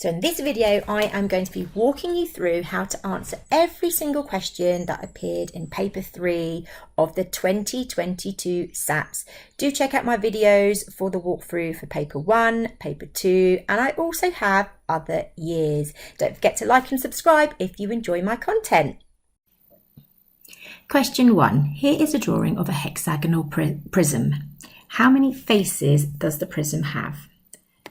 So in this video, I am going to be walking you through how to answer every single question that appeared in paper 3 of the 2022 SATs. Do check out my videos for the walkthrough for paper 1, paper 2, and I also have other years. Don't forget to like and subscribe if you enjoy my content. Question 1. Here is a drawing of a hexagonal prism. How many faces does the prism have?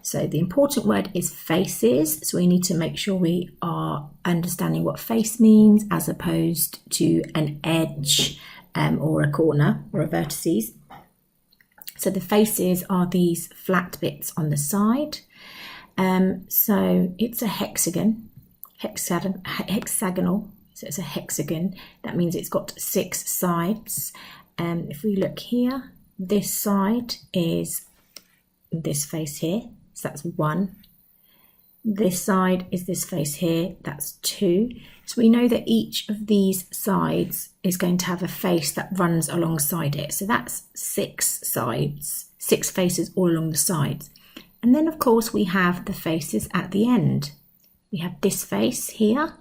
So the important word is faces, so we need to make sure we are understanding what face means as opposed to an edge or a corner or a vertices. So the faces are these flat bits on the side. So it's a hexagonal, so it's a hexagon. That means it's got 6 sides. If we look here, this side is this face here. So that's 1. This side is this face here, that's 2. So we know that each of these sides is going to have a face that runs alongside it. So that's 6 sides, 6 faces all along the sides. And then of course we have the faces at the end. We have this face here,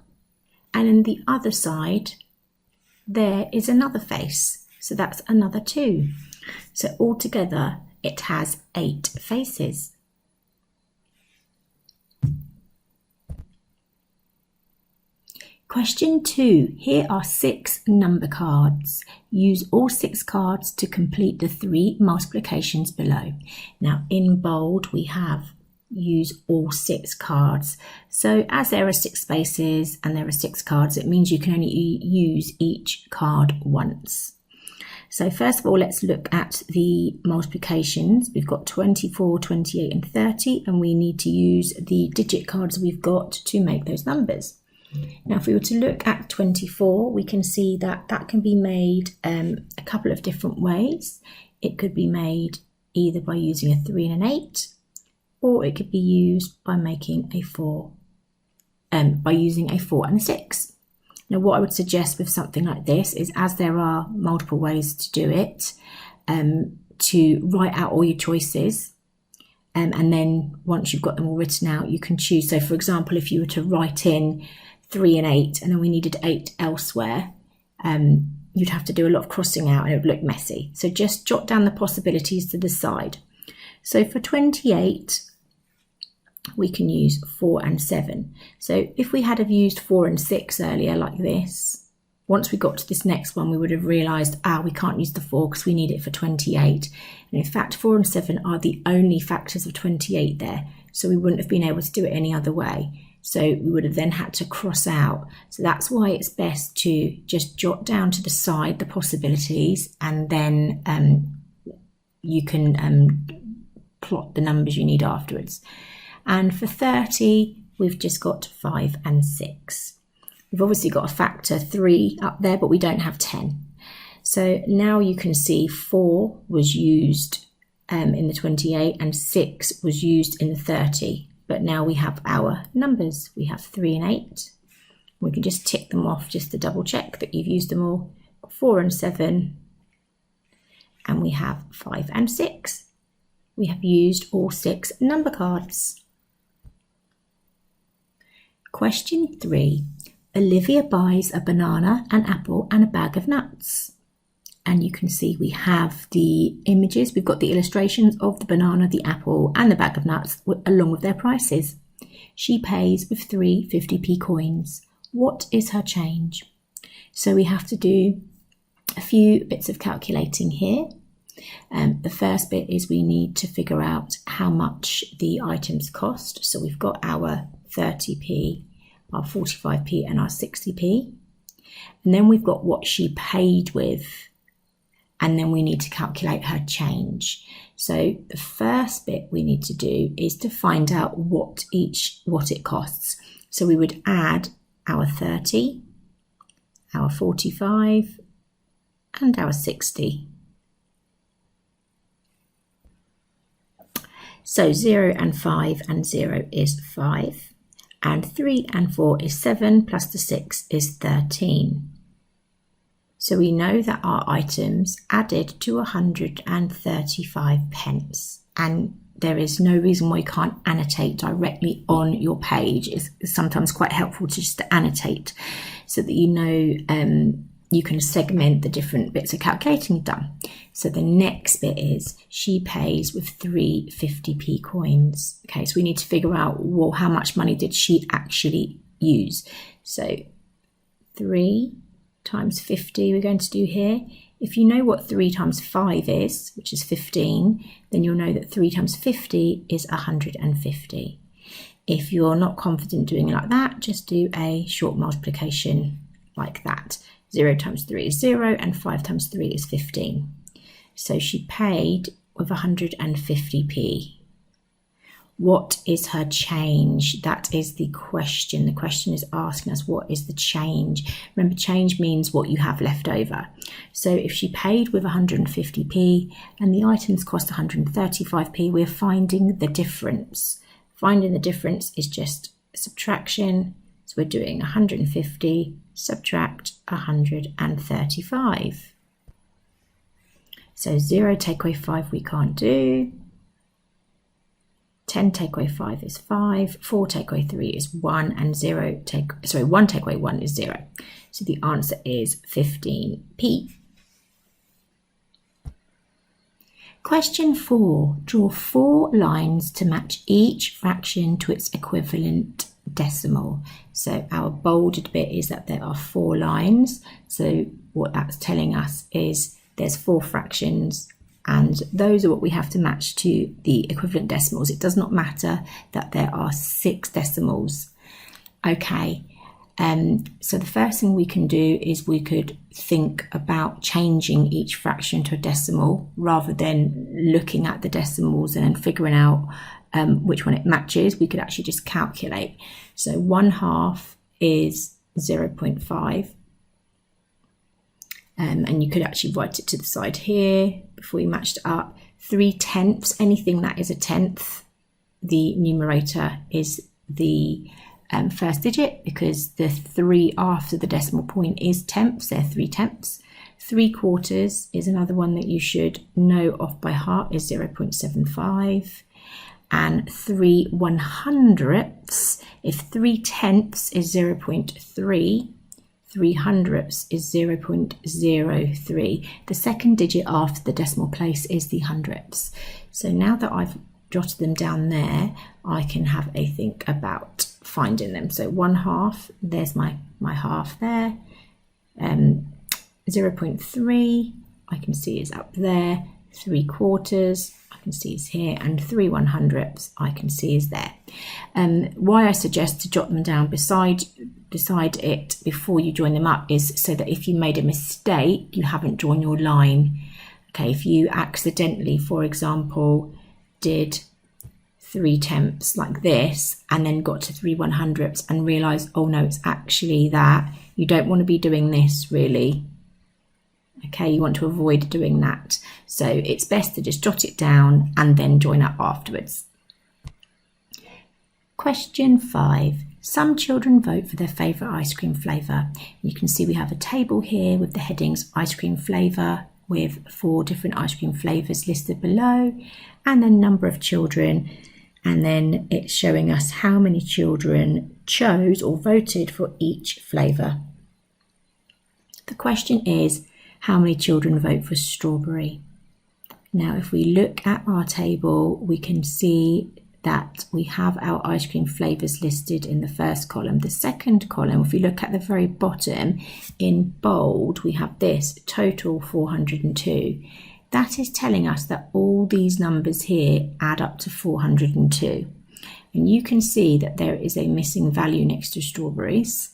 and in the other side there is another face. So that's another 2. So altogether it has 8 faces. Question 2. Here are 6 number cards. Use all 6 cards to complete the 3 multiplications below. Now in bold we have use all 6 cards. So as there are 6 spaces and there are 6 cards, it means you can only use each card once. So first of all, let's look at the multiplications. We've got 24, 28 and 30, and we need to use the digit cards we've got to make those numbers. Now if we were to look at 24, we can see that that can be made a couple of different ways. It could be made either by using a 3 and an 8, or it could be used by making a 4, by using a 4 and a 6. Now what I would suggest with something like this is, as there are multiple ways to do it, to write out all your choices. And then once you've got them all written out, you can choose. So for example, if you were to write in 3 and 8 and then we needed 8 elsewhere, you'd have to do a lot of crossing out and it would look messy. So just jot down the possibilities to the side. So for 28, we can use 4 and 7. So if we had have used 4 and 6 earlier like this, once we got to this next one, we would have realised, we can't use the 4 because we need it for 28. And in fact, 4 and 7 are the only factors of 28 there. So we wouldn't have been able to do it any other way. So we would have then had to cross out. So that's why it's best to just jot down to the side the possibilities, and then you can plot the numbers you need afterwards. And for 30, we've just got 5 and 6. We've obviously got a factor 3 up there, but we don't have 10. So now you can see 4 was used in the 28 and 6 was used in the 30. But now we have our numbers. We have 3 and 8. We can just tick them off just to double check that you've used them all. 4 and 7. And we have 5 and 6. We have used all 6 number cards. Question 3. Olivia buys a banana, an apple and a bag of nuts. And you can see we have the images. We've got the illustrations of the banana, the apple and the bag of nuts along with their prices. She pays with 3 50p coins. What is her change? So we have to do a few bits of calculating here. The first bit is we need to figure out how much the items cost. So we've got our 30p, our 45p and our 60p. And then we've got what she paid with. And then we need to calculate her change. So the first bit we need to do is to find out what it costs. So we would add our 30, our 45 and our 60. So 0 and 5 and 0 is 5, and 3 and 4 is 7, plus the 6 is 13. So we know that our items added to 135 pence, and there is no reason why you can't annotate directly on your page. It's sometimes quite helpful to just to annotate so that you know you can segment the different bits of calculating you've done. So the next bit is she pays with 3 50p coins. Okay, so we need to figure out, well, how much money did she actually use? So 3 times 50 we're going to do here. If you know what 3 times 5 is, which is 15, then you'll know that 3 times 50 is 150. If you're not confident doing it like that, just do a short multiplication like that. 0 times 3 is 0 and 5 times 3 is 15. So she paid with 150p. What is her change? That is the question. The question is asking us, what is the change? Remember, change means what you have left over. So if she paid with 150p and the items cost 135p, we're finding the difference. Finding the difference is just subtraction. So we're doing 150 subtract 135. So 0 take away 5 we can't do. 10 take away 5 is 5, 4 take away 3 is 1, and 1 take away 1 is 0. So the answer is 15p. Question 4. Draw 4 lines to match each fraction to its equivalent decimal. So our bolded bit is that there are 4 lines. So what that's telling us is there's 4 fractions, and those are what we have to match to the equivalent decimals. It does not matter that there are 6 decimals. Okay, so the first thing we can do is we could think about changing each fraction to a decimal rather than looking at the decimals and then figuring out which one it matches. We could actually just calculate. So 1/2 is 0.5. And you could actually write it to the side here before you matched it up. 3/10, anything that is a tenth, the numerator is the first digit, because the 3 after the decimal point is tenths, they're 3/10. 3/4 is another one that you should know off by heart, is 0.75. And 3/100ths, if 3/10 is 0.3, 3/100ths is 0.03. The second digit after the decimal place is the hundredths. So now that I've jotted them down there, I can have a think about finding them. So 1/2, there's my half there. 0.3, I can see is up there. 3/4, I can see is here, and 3/100ths I can see is there. Why I suggest to jot them down beside it before you join them up is so that if you made a mistake, you haven't drawn your line. Okay, if you accidentally, for example, did 3/10 like this and then got to 3/100ths and realized, oh no, it's actually that, you don't want to be doing this really. Okay, you want to avoid doing that. So it's best to just jot it down and then join up afterwards. Question 5. Some children vote for their favourite ice cream flavour. You can see we have a table here with the headings ice cream flavour with 4 different ice cream flavours listed below, and then number of children, and then it's showing us how many children chose or voted for each flavour. The question is, how many children vote for strawberry? Now, if we look at our table, we can see that we have our ice cream flavours listed in the first column. The second column, if we look at the very bottom in bold, we have this total 402. That is telling us that all these numbers here add up to 402. And you can see that there is a missing value next to strawberries.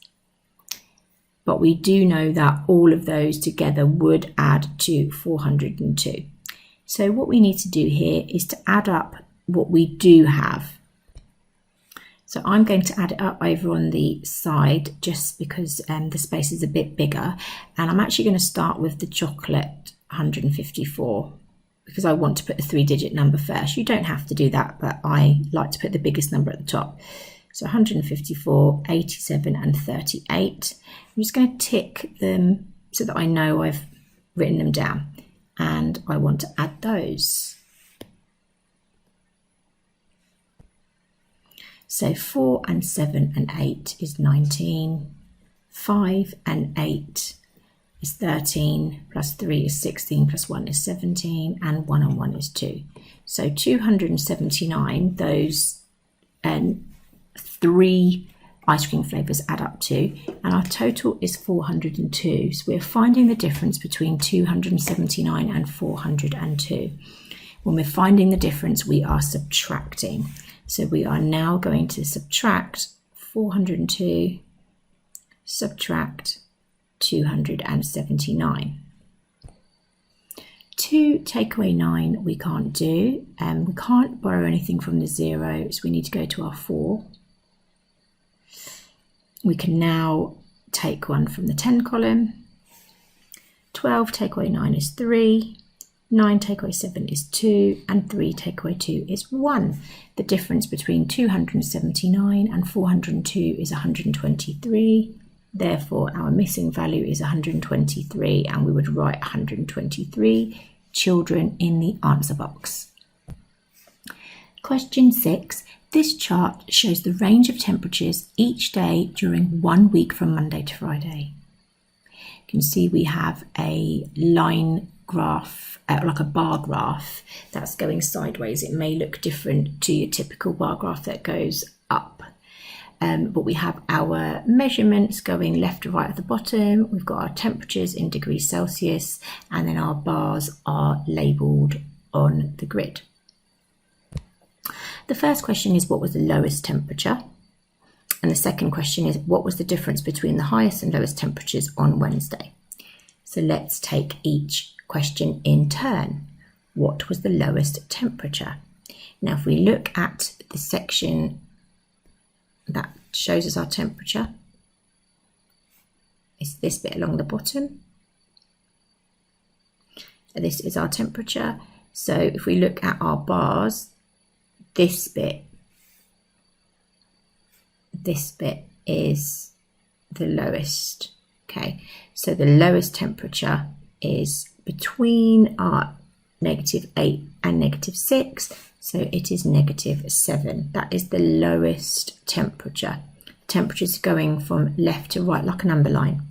But we do know that all of those together would add to 402. So what we need to do here is to add up what we do have. So I'm going to add it up over on the side just because the space is a bit bigger, and I'm actually going to start with the chocolate 154 because I want to put a 3-digit number first. You don't have to do that, but I like to put the biggest number at the top. So 154, 87 and 38. I'm just going to tick them so that I know I've written them down, and I want to add those. So 4 and 7 and 8 is 19. 5 and 8 is 13, plus 3 is 16, plus 1 is 17, and 1 and 1 is 2. So 279, those 3 ice cream flavours add up to, and our total is 402. So we're finding the difference between 279 and 402. When we're finding the difference, we are subtracting. So we are now going to subtract 402, subtract 279. 2 take away 9 we can't do, and we can't borrow anything from the 0, so we need to go to our 4. We can now take 1 from the 10 column. 12 take away 9 is 3, 9 take away 7 is 2, and 3 take away 2 is 1. The difference between 279 and 402 is 123. Therefore, our missing value is 123, and we would write 123 children in the answer box. Question 6. This chart shows the range of temperatures each day during 1 week from Monday to Friday. You can see we have a line graph, like a bar graph, that's going sideways. It may look different to your typical bar graph that goes up. But we have our measurements going left to right at the bottom. We've got our temperatures in degrees Celsius, and then our bars are labelled on the grid. The first question is, what was the lowest temperature? And the second question is, what was the difference between the highest and lowest temperatures on Wednesday? So let's take each question in turn. What was the lowest temperature? Now, if we look at the section that shows us our temperature, it's this bit along the bottom. So this is our temperature. So if we look at our bars, this bit is the lowest. Okay, so the lowest temperature is between our -8 and -6. So it is -7. That is the lowest temperature. Temperatures going from left to right like a number line.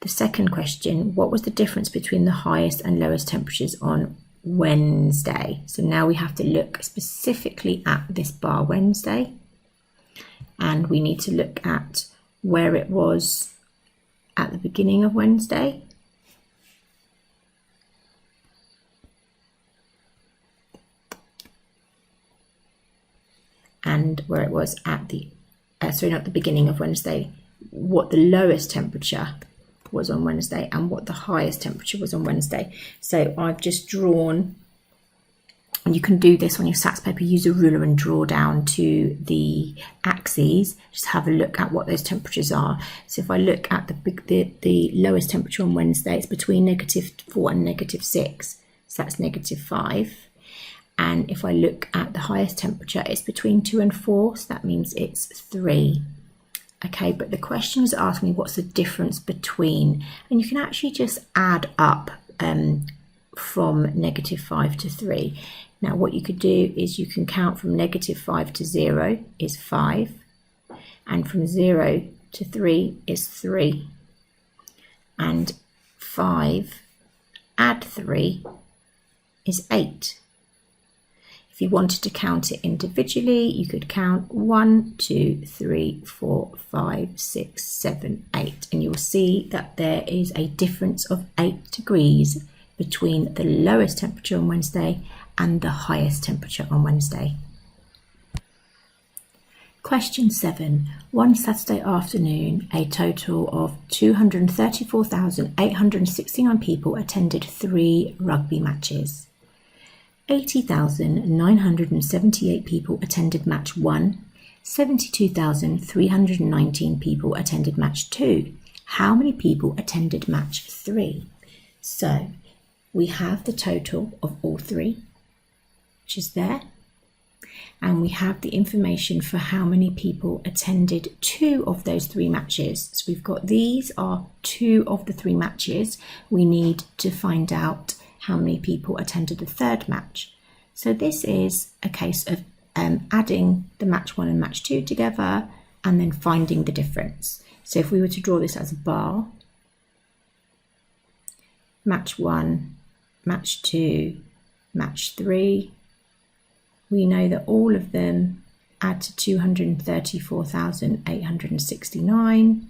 The second question, what was the difference between the highest and lowest temperatures on Wednesday? So now we have to look specifically at this bar Wednesday, and we need to look at where it was at the beginning of Wednesday. And where it was at the, not the beginning of Wednesday, what the lowest temperature was on Wednesday and what the highest temperature was on Wednesday. So I've just drawn, and you can do this on your SATs paper, use a ruler and draw down to the axes, just have a look at what those temperatures are. So if I look at the lowest temperature on Wednesday, it's between -4 and -6, so that's -5. And if I look at the highest temperature, it's between 2 and 4, so that means it's 3. Okay, but the question is asking me what's the difference between, and you can actually just add up from -5 to 3. Now what you could do is you can count from -5 to 0 is 5, and from 0 to 3 is 3, and 5 add 3 is 8. If you wanted to count it individually, you could count 1, 2, 3, 4, 5, 6, 7, 8, and you'll see that there is a difference of 8 degrees between the lowest temperature on Wednesday and the highest temperature on Wednesday. Question 7. One Saturday afternoon, a total of 234,869 people attended 3 rugby matches. 80,978 people attended match 1, 72,319 people attended match 2. How many people attended match 3? So we have the total of all 3, which is there, and we have the information for how many people attended 2 of those 3 matches. So we've got, these are 2 of the 3 matches. We need to find out how many people attended the 3rd match. So this is a case of adding the match 1 and match 2 together and then finding the difference. So if we were to draw this as a bar, match 1, match 2, match 3, we know that all of them add to 234,869.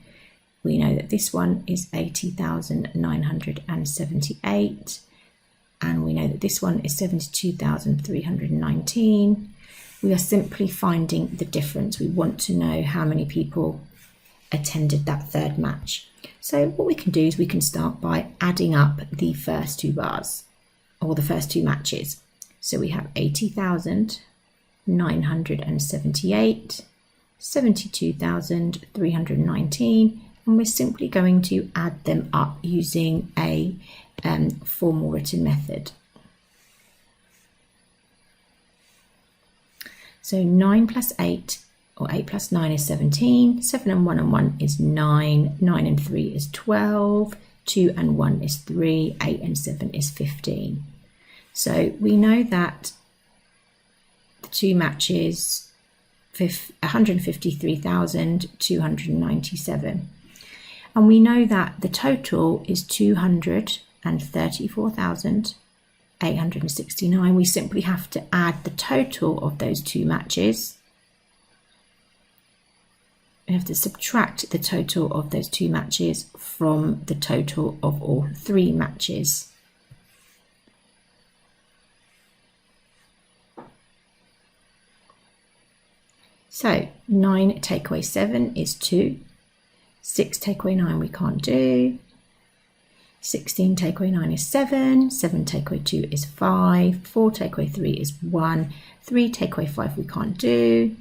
We know that this one is 80,978, and we know that this one is 72,319. We are simply finding the difference. We want to know how many people attended that third match. So what we can do is we can start by adding up the first two bars, or the first two matches. So we have 80,978, 72,319, and we're simply going to add them up using a formal written method. So 9 plus 8, or 8 plus 9 is 17, 7 and 1 and 1 is 9, 9 and 3 is 12, 2 and 1 is 3, 8 and 7 is 15. So we know that the two matches, 153,297. And we know that the total is 234,869. We simply have to add the total of those two matches. We have to subtract the total of those two matches from the total of all three matches. So 9 take away 7 is 2. 6 take away 9 we can't do. 16 take away 9 is 7. 7 take away 2 is 5. 4 take away 3 is 1. 3 take away 5 we can't do.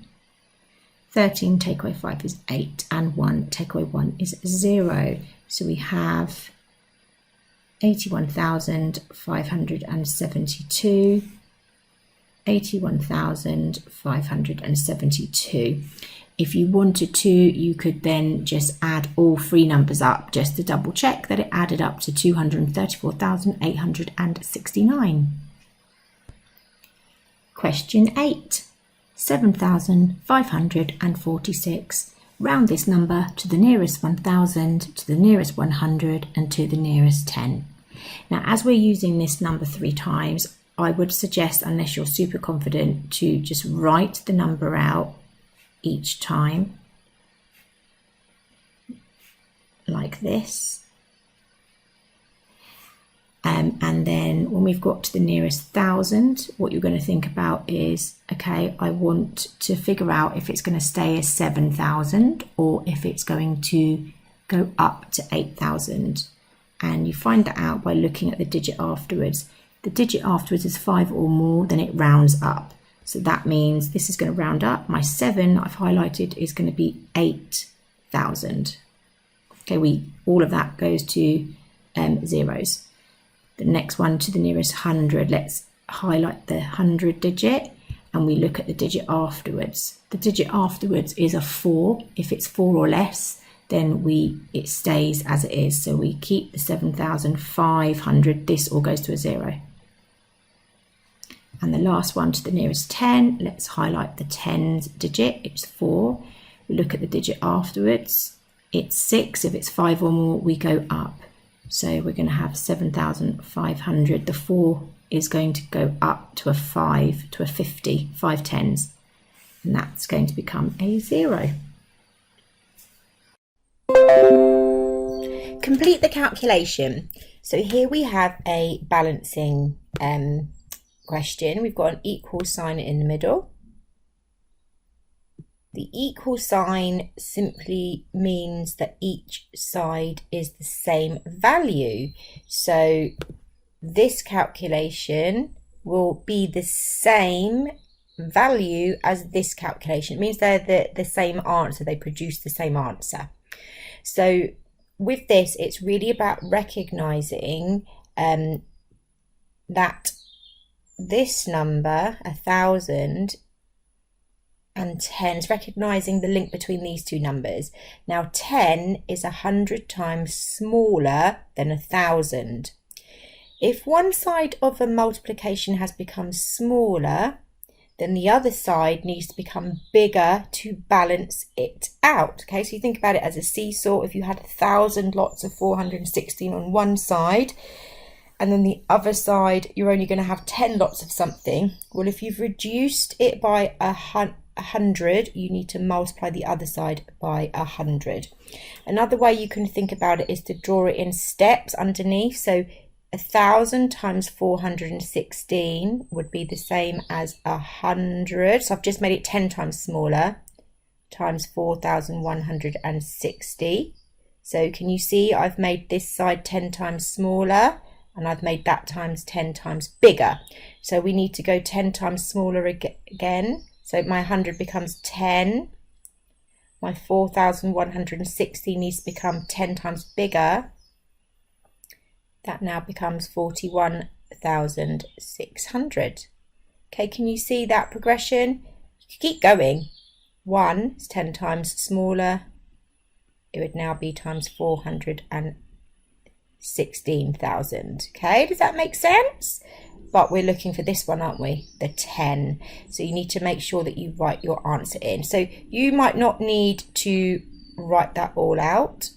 13 take away 5 is 8. And 1 take away 1 is 0. So we have 81,572. 81,572. If you wanted to, you could then just add all three numbers up just to double check that it added up to 234,869. Question 8. 7,546. Round this number to the nearest 1,000, to the nearest 100, and to the nearest 10. Now, as we're using this number 3 times, I would suggest, unless you're super confident, to just write the number out each time like this. And then when we've got to the nearest 1,000, what you're going to think about is, okay, I want to figure out if it's going to stay as 7,000 or if it's going to go up to 8,000. And you find that out by looking at the digit afterwards. The digit afterwards is 5 or more, then it rounds up. So that means this is going to round up. My 7 I've highlighted is going to be 8,000. Okay, all of that goes to zeros. The next one to the nearest 100, let's highlight the 100 digit and we look at the digit afterwards. The digit afterwards is a 4. If it's 4 or less, then it stays as it is. So we keep the 7,500. This all goes to a 0. And the last one to the nearest 10, let's highlight the 10's digit. It's 4. We look at the digit afterwards. It's 6. If it's 5 or more, we go up. So we're going to have 7,500. The 4 is going to go up to a 5, to a 50, 5 tens. And that's going to become a 0. Complete the calculation. So here we have a balancing question. We've got an equal sign in the middle. The equal sign simply means that each side is the same value. So this calculation will be the same value as this calculation. It means they're the same answer. They produce the same answer. So with this, it's really about recognizing that this number, 1,000, and 10 is recognizing the link between these two numbers. Now 10 is 100 times smaller than 1,000. If one side of a multiplication has become smaller, then the other side needs to become bigger to balance it out. Okay, so you think about it as a seesaw. If you had 1,000 lots of 416 on one side, and then the other side, you're only going to have 10 lots of something. Well, if you've reduced it by 100, you need to multiply the other side by 100. Another way you can think about it is to draw it in steps underneath. So 1,000 times 416 would be the same as 100. So I've just made it 10 times smaller, times 4,160. So can you see I've made this side 10 times smaller, and I've made that times 10 times bigger. So we need to go 10 times smaller again. So my 100 becomes 10. My 4,160 needs to become 10 times bigger. That now becomes 41,600. Okay, can you see that progression? You can keep going. 1 is 10 times smaller. It would now be times 416,000. Okay, does that make sense? But we're looking for this one, aren't we? The 10. So you need to make sure that you write your answer in. So you might not need to write that all out.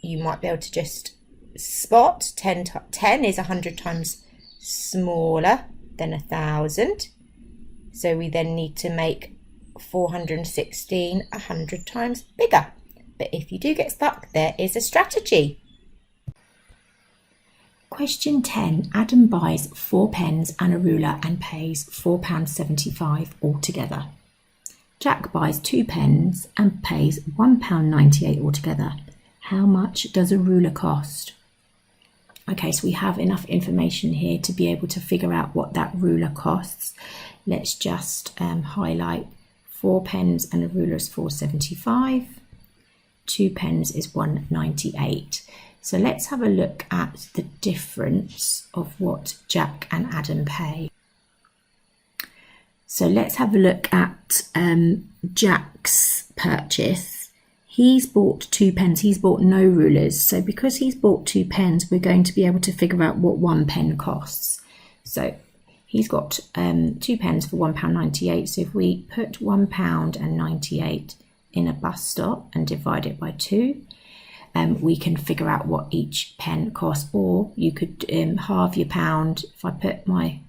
You might be able to just spot 10 is 100 times smaller than 1,000. So we then need to make 416 100 times bigger. But if you do get stuck, there is a strategy. Question 10. Adam buys 4 pens and a ruler and pays £4.75 altogether. Jack buys 2 pens and pays £1.98 altogether. How much does a ruler cost? Okay, so we have enough information here to be able to figure out what that ruler costs. Let's just highlight 4 pens and a ruler is £4.75. 2 pens is £1.98. So let's have a look at the difference of what Jack and Adam pay. So let's have a look at Jack's purchase. He's bought 2 pens, he's bought no rulers. So because he's bought 2 pens, we're going to be able to figure out what 1 pen costs. So he's got 2 pens for £1.98. So if we put £1.98 in a bus stop and divide it by 2, we can figure out what each pen costs. Or you could halve your pound. If I put my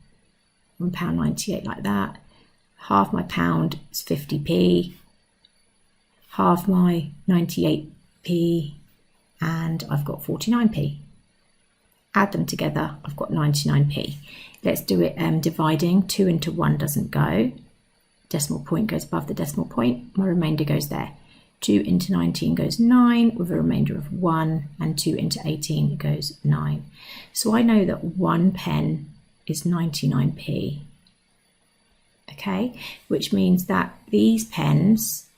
£1.98 like that, half my pound is 50p, half my 98p, and I've got 49p. Add them together, I've got 99p. Let's do it dividing. 2 into 1 doesn't go. Decimal point goes above the decimal point. My remainder goes there. 2 into 19 goes 9 with a remainder of 1, and 2 into 18 goes 9. So I know that 1 pen is 99p. Okay, which means that these pens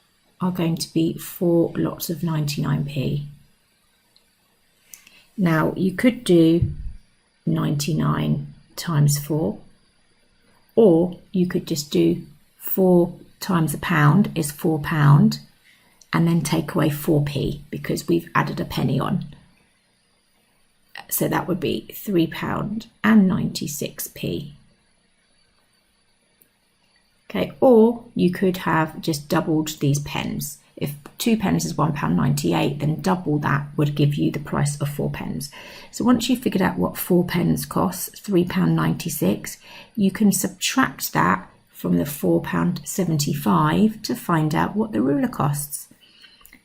are going to be 4 lots of 99p. Now you could do 99 times 4, or you could just do 4 times a pound is £4, and then take away 4p because we've added a penny on. So that would be £3.96. Okay, or you could have just doubled these pens. If 2 pens is £1.98, then double that would give you the price of 4 pens. So once you've figured out what 4 pens cost, £3.96, you can subtract that from the £4.75 to find out what the ruler costs.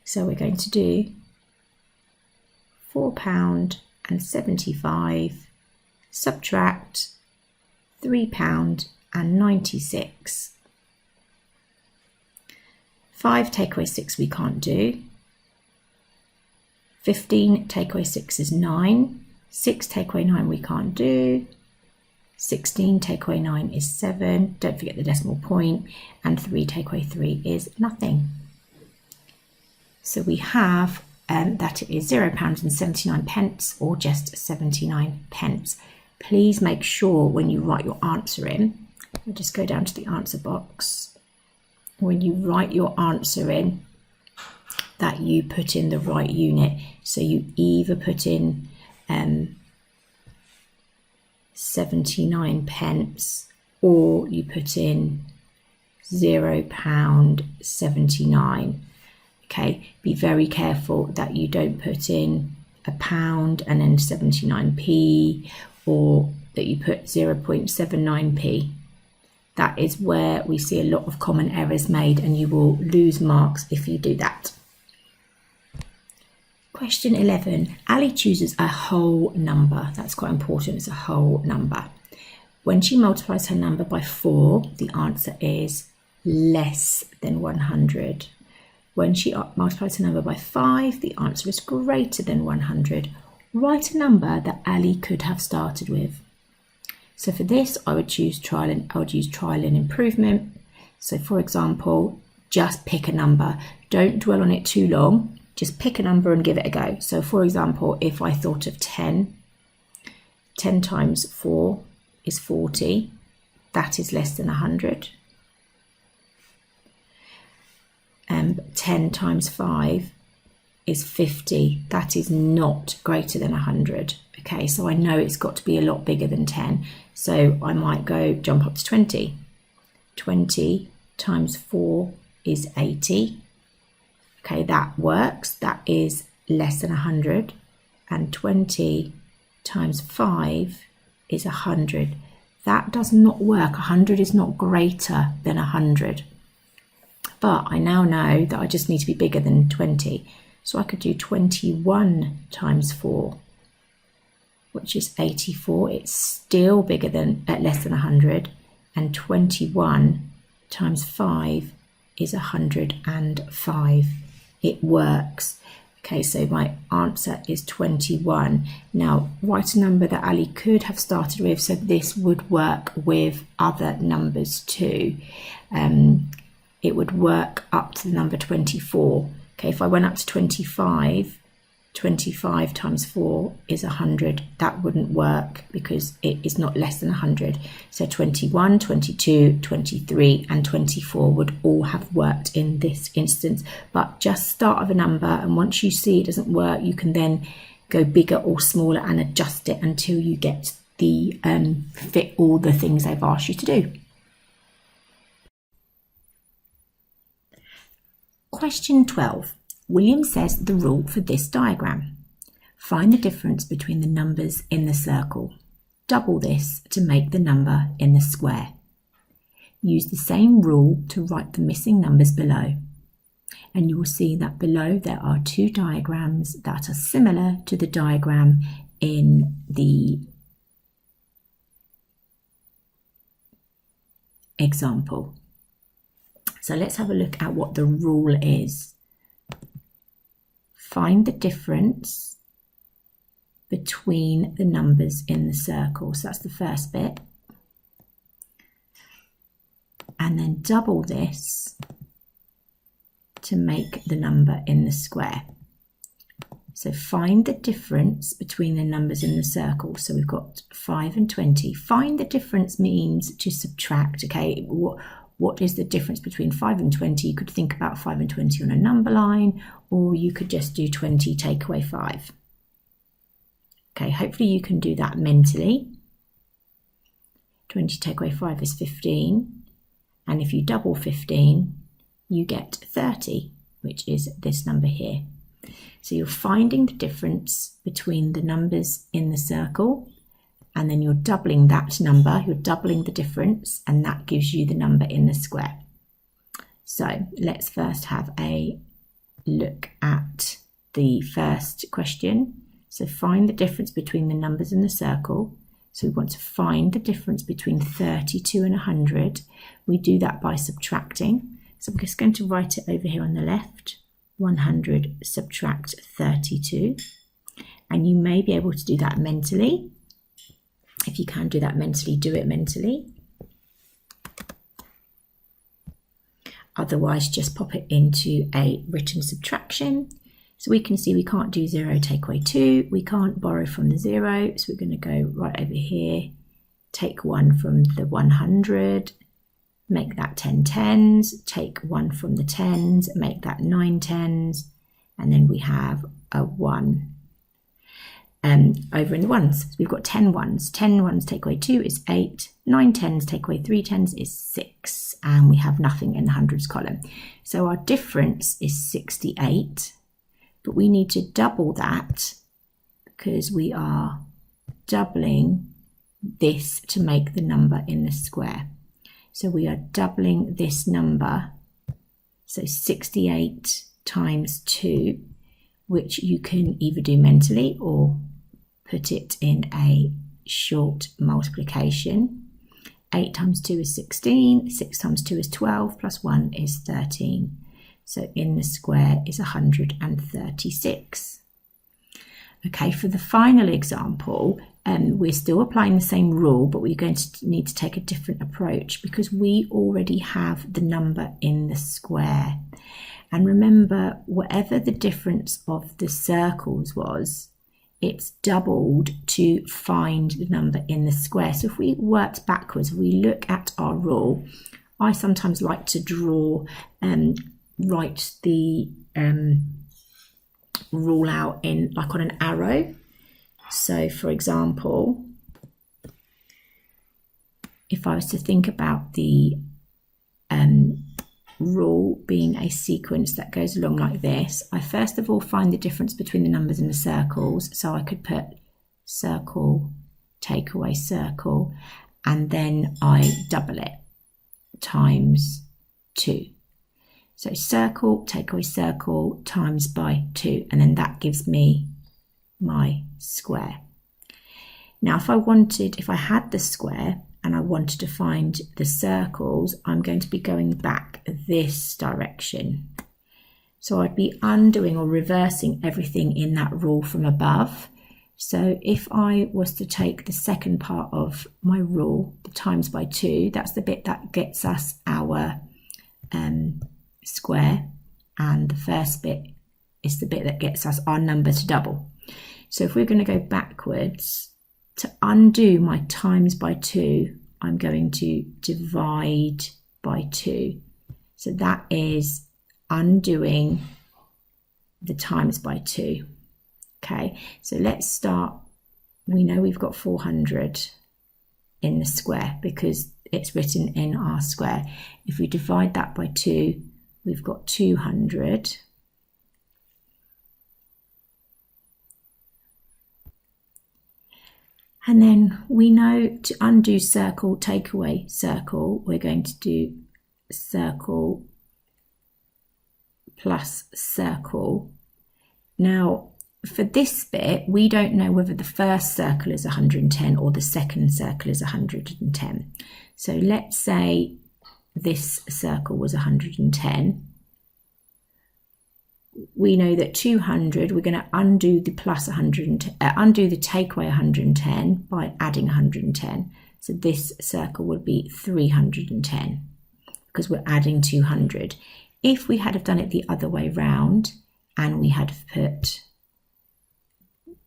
So we're going to do £4.75 subtract £3.96. 5 take away 6 we can't do. 15 take away 6 is 9. 6 take away 9 we can't do. 16 take away 9 is 7. Don't forget the decimal point. And 3 take away 3 is nothing. So we have that it is £0.79 or just 79 pence. Please make sure when you write your answer in, I'll just go down to the answer box. When you write your answer in, that you put in the right unit. So you either put in 79 pence, or you put in £0.79. Okay, be very careful that you don't put in a pound and then 79p, or that you put 0.79p. That is where we see a lot of common errors made, and you will lose marks if you do that. Question 11. Ali chooses a whole number. That's quite important. It's a whole number. When she multiplies her number by 4, the answer is less than 100. When she multiplies her number by 5, the answer is greater than 100. Write a number that Ali could have started with. So for this, I would use trial and improvement. So for example, just pick a number. Don't dwell on it too long. Just pick a number and give it a go. So for example, if I thought of 10, 10 times 4 is 40. That is less than 100. 10 times 5 is 50. That is not greater than 100. Okay, so I know it's got to be a lot bigger than 10. So I might jump up to 20. 20 times 4 is 80. Okay, that works. That is less than 100. And 20 times 5 is 100. That does not work. 100 is not greater than 100. But I now know that I just need to be bigger than 20. So I could do 21 times 4, which is 84. It's still bigger than, less than 100. And 21 times 5 is 105. It works. Okay, so my answer is 21. Now, write a number that Ali could have started with. So this would work with other numbers too. It would work up to the number 24. Okay, if I went up to 25, 25 times 4 is 100. That wouldn't work because it is not less than 100. So 21, 22, 23 and 24 would all have worked in this instance. But just start with a number, and once you see it doesn't work, you can then go bigger or smaller and adjust it until you get the fit all the things they've asked you to do. Question 12. William says the rule for this diagram. Find the difference between the numbers in the circle. Double this to make the number in the square. Use the same rule to write the missing numbers below. And you will see that below there are two diagrams that are similar to the diagram in the example. So let's have a look at what the rule is. Find the difference between the numbers in the circle. So that's the first bit. And then double this to make the number in the square. So find the difference between the numbers in the circle. So we've got 5 and 20. Find the difference means to subtract. Okay, what is the difference between 5 and 20? You could think about 5 and 20 on a number line, or you could just do 20 take away 5. Okay, hopefully you can do that mentally. 20 take away 5 is 15. And if you double 15, you get 30, which is this number here. So you're finding the difference between the numbers in the circle, and then you're doubling that number, you're doubling the difference, and that gives you the number in the square. So let's first have a look at the first question. So find the difference between the numbers in the circle. So we want to find the difference between 32 and 100. We do that by subtracting. So I'm just going to write it over here on the left. 100 subtract 32. And you may be able to do that mentally. If you can do that mentally, do it mentally. Otherwise, just pop it into a written subtraction. So we can see we can't do 0 take away 2. We can't borrow from the 0. So we're going to go right over here, take 1 from the 100, make that 10 tens, take 1 from the tens, make that 9 tens, and then we have a 1 over in the ones. So we've got 10 ones. 10 ones take away 2 is 8, 9 tens take away 3 tens is 6, and we have nothing in the hundreds column. So our difference is 68, but we need to double that because we are doubling this to make the number in the square. So we are doubling this number, so 68 times 2, which you can either do mentally or put it in a short multiplication. 8 times 2 is 16, 6 times 2 is 12, plus 1 is 13. So in the square is 136. Okay, for the final example, we're still applying the same rule, but we're going to need to take a different approach because we already have the number in the square. And remember, whatever the difference of the circles was, it's doubled to find the number in the square. So if we worked backwards, if we look at our rule, I sometimes like to draw and write the rule out in like on an arrow. So for example, if I was to think about the rule being a sequence that goes along like this, I first of all find the difference between the numbers in the circles. So I could put circle, take away circle, and then I double it times 2. So circle, take away circle, times by 2, and then that gives me my square. Now if I had the square and I wanted to find the circles, I'm going to be going back this direction. So I'd be undoing or reversing everything in that rule from above. So if I was to take the second part of my rule, the times by 2, that's the bit that gets us our square, and the first bit is the bit that gets us our number to double. So if we're going to go backwards, to undo my times by 2, I'm going to divide by 2. So that is undoing the times by 2. Okay, so let's start. We know we've got 400 in the square because it's written in our square. If we divide that by 2, we've got 200. And then we know to undo circle, take away circle, we're going to do circle plus circle. Now, for this bit, we don't know whether the first circle is 110 or the second circle is 110. So let's say this circle was 110. We know that 200, we're going to undo the plus 100, undo the take away 110 by adding 110. So this circle would be 310 because we're adding 200. If we had have done it the other way round and we had put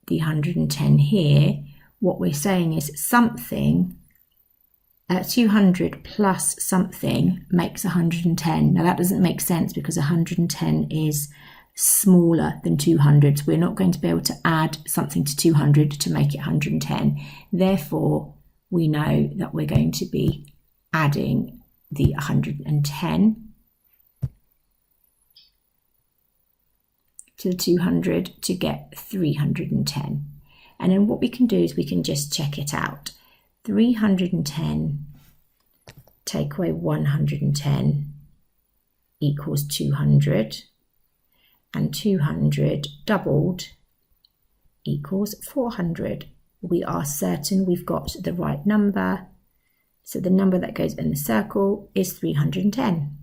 the 110 here, what we're saying is something 200 plus something makes 110. Now that doesn't make sense because 110 is smaller than 200. So we're not going to be able to add something to 200 to make it 110. Therefore, we know that we're going to be adding the 110 to the 200 to get 310. And then what we can do is we can just check it out. 310 take away 110 equals 200, and 200 doubled equals 400. We are certain we've got the right number, so the number that goes in the circle is 310.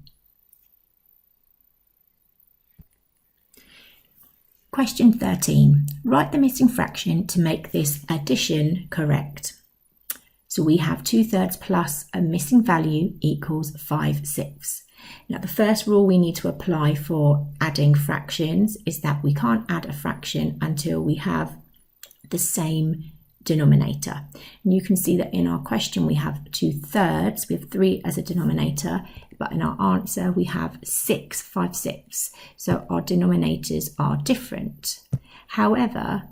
Question 13. Write the missing fraction to make this addition correct. So we have 2/3 plus a missing value equals 5/6. Now the first rule we need to apply for adding fractions is that we can't add a fraction until we have the same denominator. And you can see that in our question we have 2/3, we have 3 as a denominator, but in our answer we have 6, 5/6. So our denominators are different. However,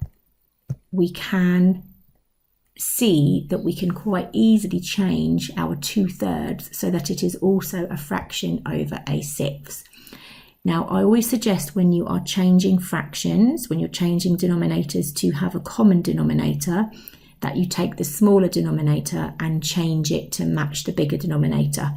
we can see that we can quite easily change our 2/3 so that it is also a fraction over a sixth. Now, I always suggest when you are changing fractions, when you're changing denominators to have a common denominator, that you take the smaller denominator and change it to match the bigger denominator.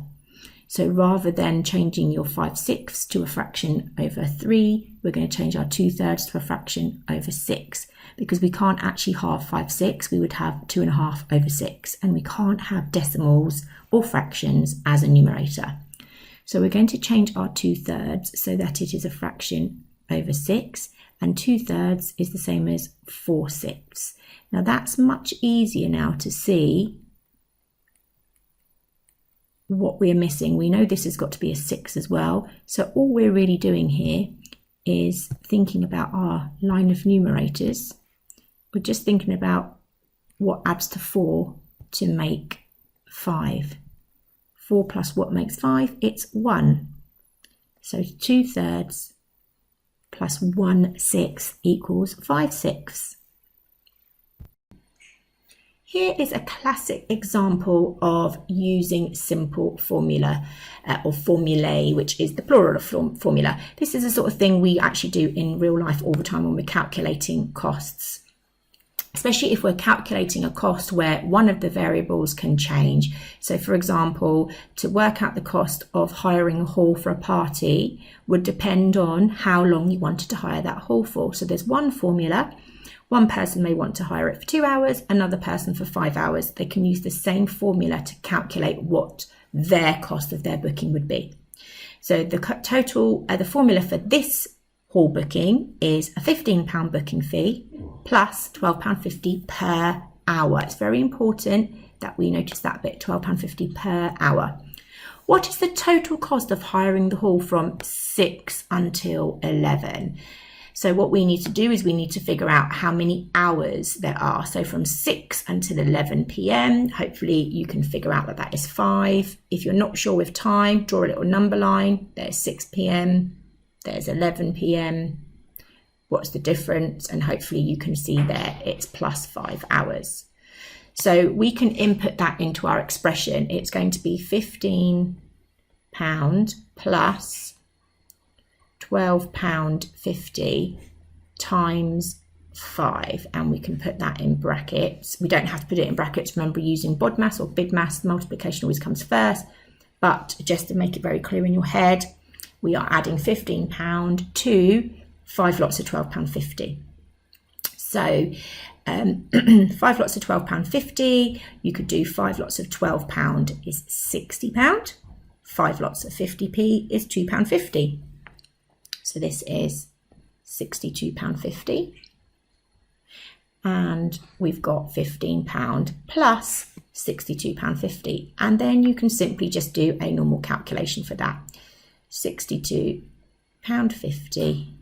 So rather than changing your 5/6 to a fraction over 3, we're going to change our 2/3 to a fraction over 6, because we can't actually halve 5/6, we would have 2.5 over 6, and we can't have decimals or fractions as a numerator. So we're going to change our 2/3 so that it is a fraction over 6, and 2/3 is the same as 4/6. Now that's much easier now to see what we're missing. We know this has got to be a 6 as well. So all we're really doing here is thinking about our line of numerators. We're just thinking about what adds to 4 to make 5. 4 plus what makes 5? It's 1. So 2/3 plus 1/6 equals 5/6. Here is a classic example of using simple formula or formulae, which is the plural of formula. This is the sort of thing we actually do in real life all the time when we're calculating costs, especially if we're calculating a cost where one of the variables can change. So for example, to work out the cost of hiring a hall for a party would depend on how long you wanted to hire that hall for. So there's one formula. One person may want to hire it for 2 hours, another person for 5 hours. They can use the same formula to calculate what their cost of their booking would be. So the formula for this hall booking is a £15 booking fee plus £12.50 per hour. It's very important that we notice that bit, £12.50 per hour. What is the total cost of hiring the hall from 6 until 11? So what we need to do is we need to figure out how many hours there are. So from 6 until 11 p.m, hopefully you can figure out that that is 5. If you're not sure with time, draw a little number line. There's 6 p.m, there's 11 p.m. What's the difference? And hopefully you can see there it's plus 5 hours. So we can input that into our expression. It's going to be £15 plus £12.50 times 5, and we can put that in brackets. We don't have to put it in brackets. Remember, using BODMAS or BIDMAS, multiplication always comes first, but just to make it very clear in your head, we are adding £15 to 5 lots of £12.50. So 5 lots of £12.50, you could do 5 lots of £12 is £60. 5 lots of 50p is £2.50. So this is £62.50. And we've got £15 plus £62.50. And then you can simply just do a normal calculation for that. £62.50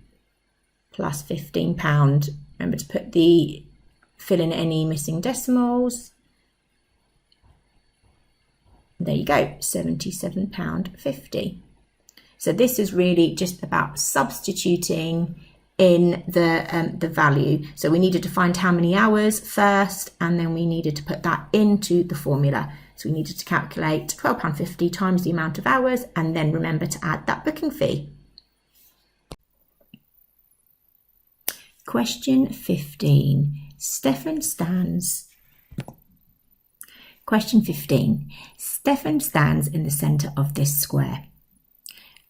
plus £15. Remember to fill in any missing decimals. There you go, £77.50. So this is really just about substituting in the value. So we needed to find how many hours first, and then we needed to put that into the formula. So we needed to calculate £12.50 times the amount of hours, and then remember to add that booking fee. Question 15. Stefan stands. Question 15. Stefan stands in the centre of this square.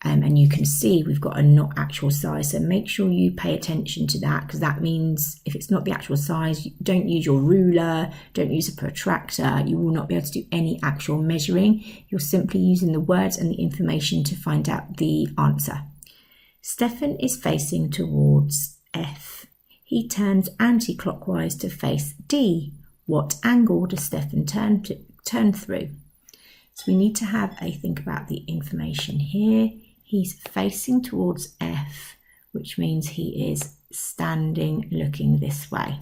And you can see we've got a not actual size, so make sure you pay attention to that, because that means if it's not the actual size, don't use your ruler, don't use a protractor, you will not be able to do any actual measuring. You're simply using the words and the information to find out the answer. Stefan is facing towards F. He turns anti-clockwise to face D. What angle does Stefan turn through? So we need to have a think about the information here. He's facing towards F, which means he is standing looking this way.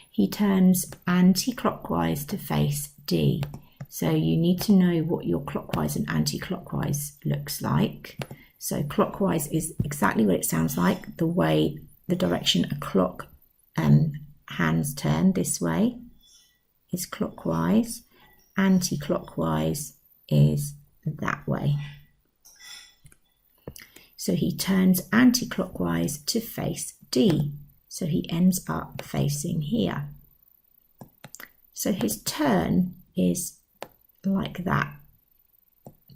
He turns anti-clockwise to face D. So you need to know what your clockwise and anti-clockwise looks like. So clockwise is exactly what it sounds like, the direction a clock hands turn this way. is clockwise, anti-clockwise is that way. So he turns anti-clockwise to face D. So he ends up facing here. So his turn is like that.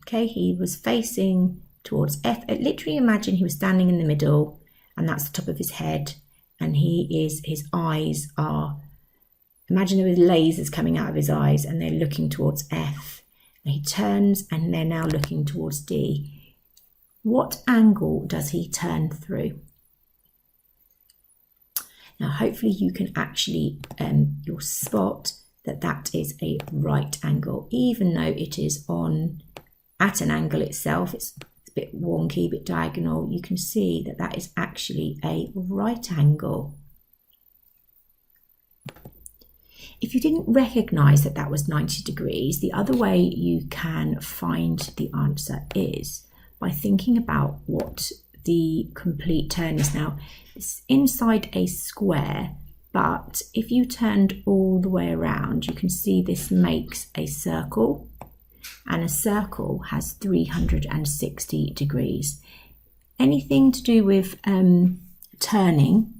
Okay, he was facing towards F. Literally imagine he was standing in the middle and that's the top of his head, and his eyes are, imagine there were lasers coming out of his eyes and they're looking towards F. And he turns and they're now looking towards D. What angle does he turn through? Now hopefully you can actually you'll spot that that is a right angle, even though it is at an angle itself. It's a bit wonky, a bit diagonal. You can see that that is actually a right angle. If you didn't recognise that that was 90 degrees, the other way you can find the answer is by thinking about what the complete turn is. Now, it's inside a square, but if you turned all the way around, you can see this makes a circle, and a circle has 360 degrees. Anything to do with turning,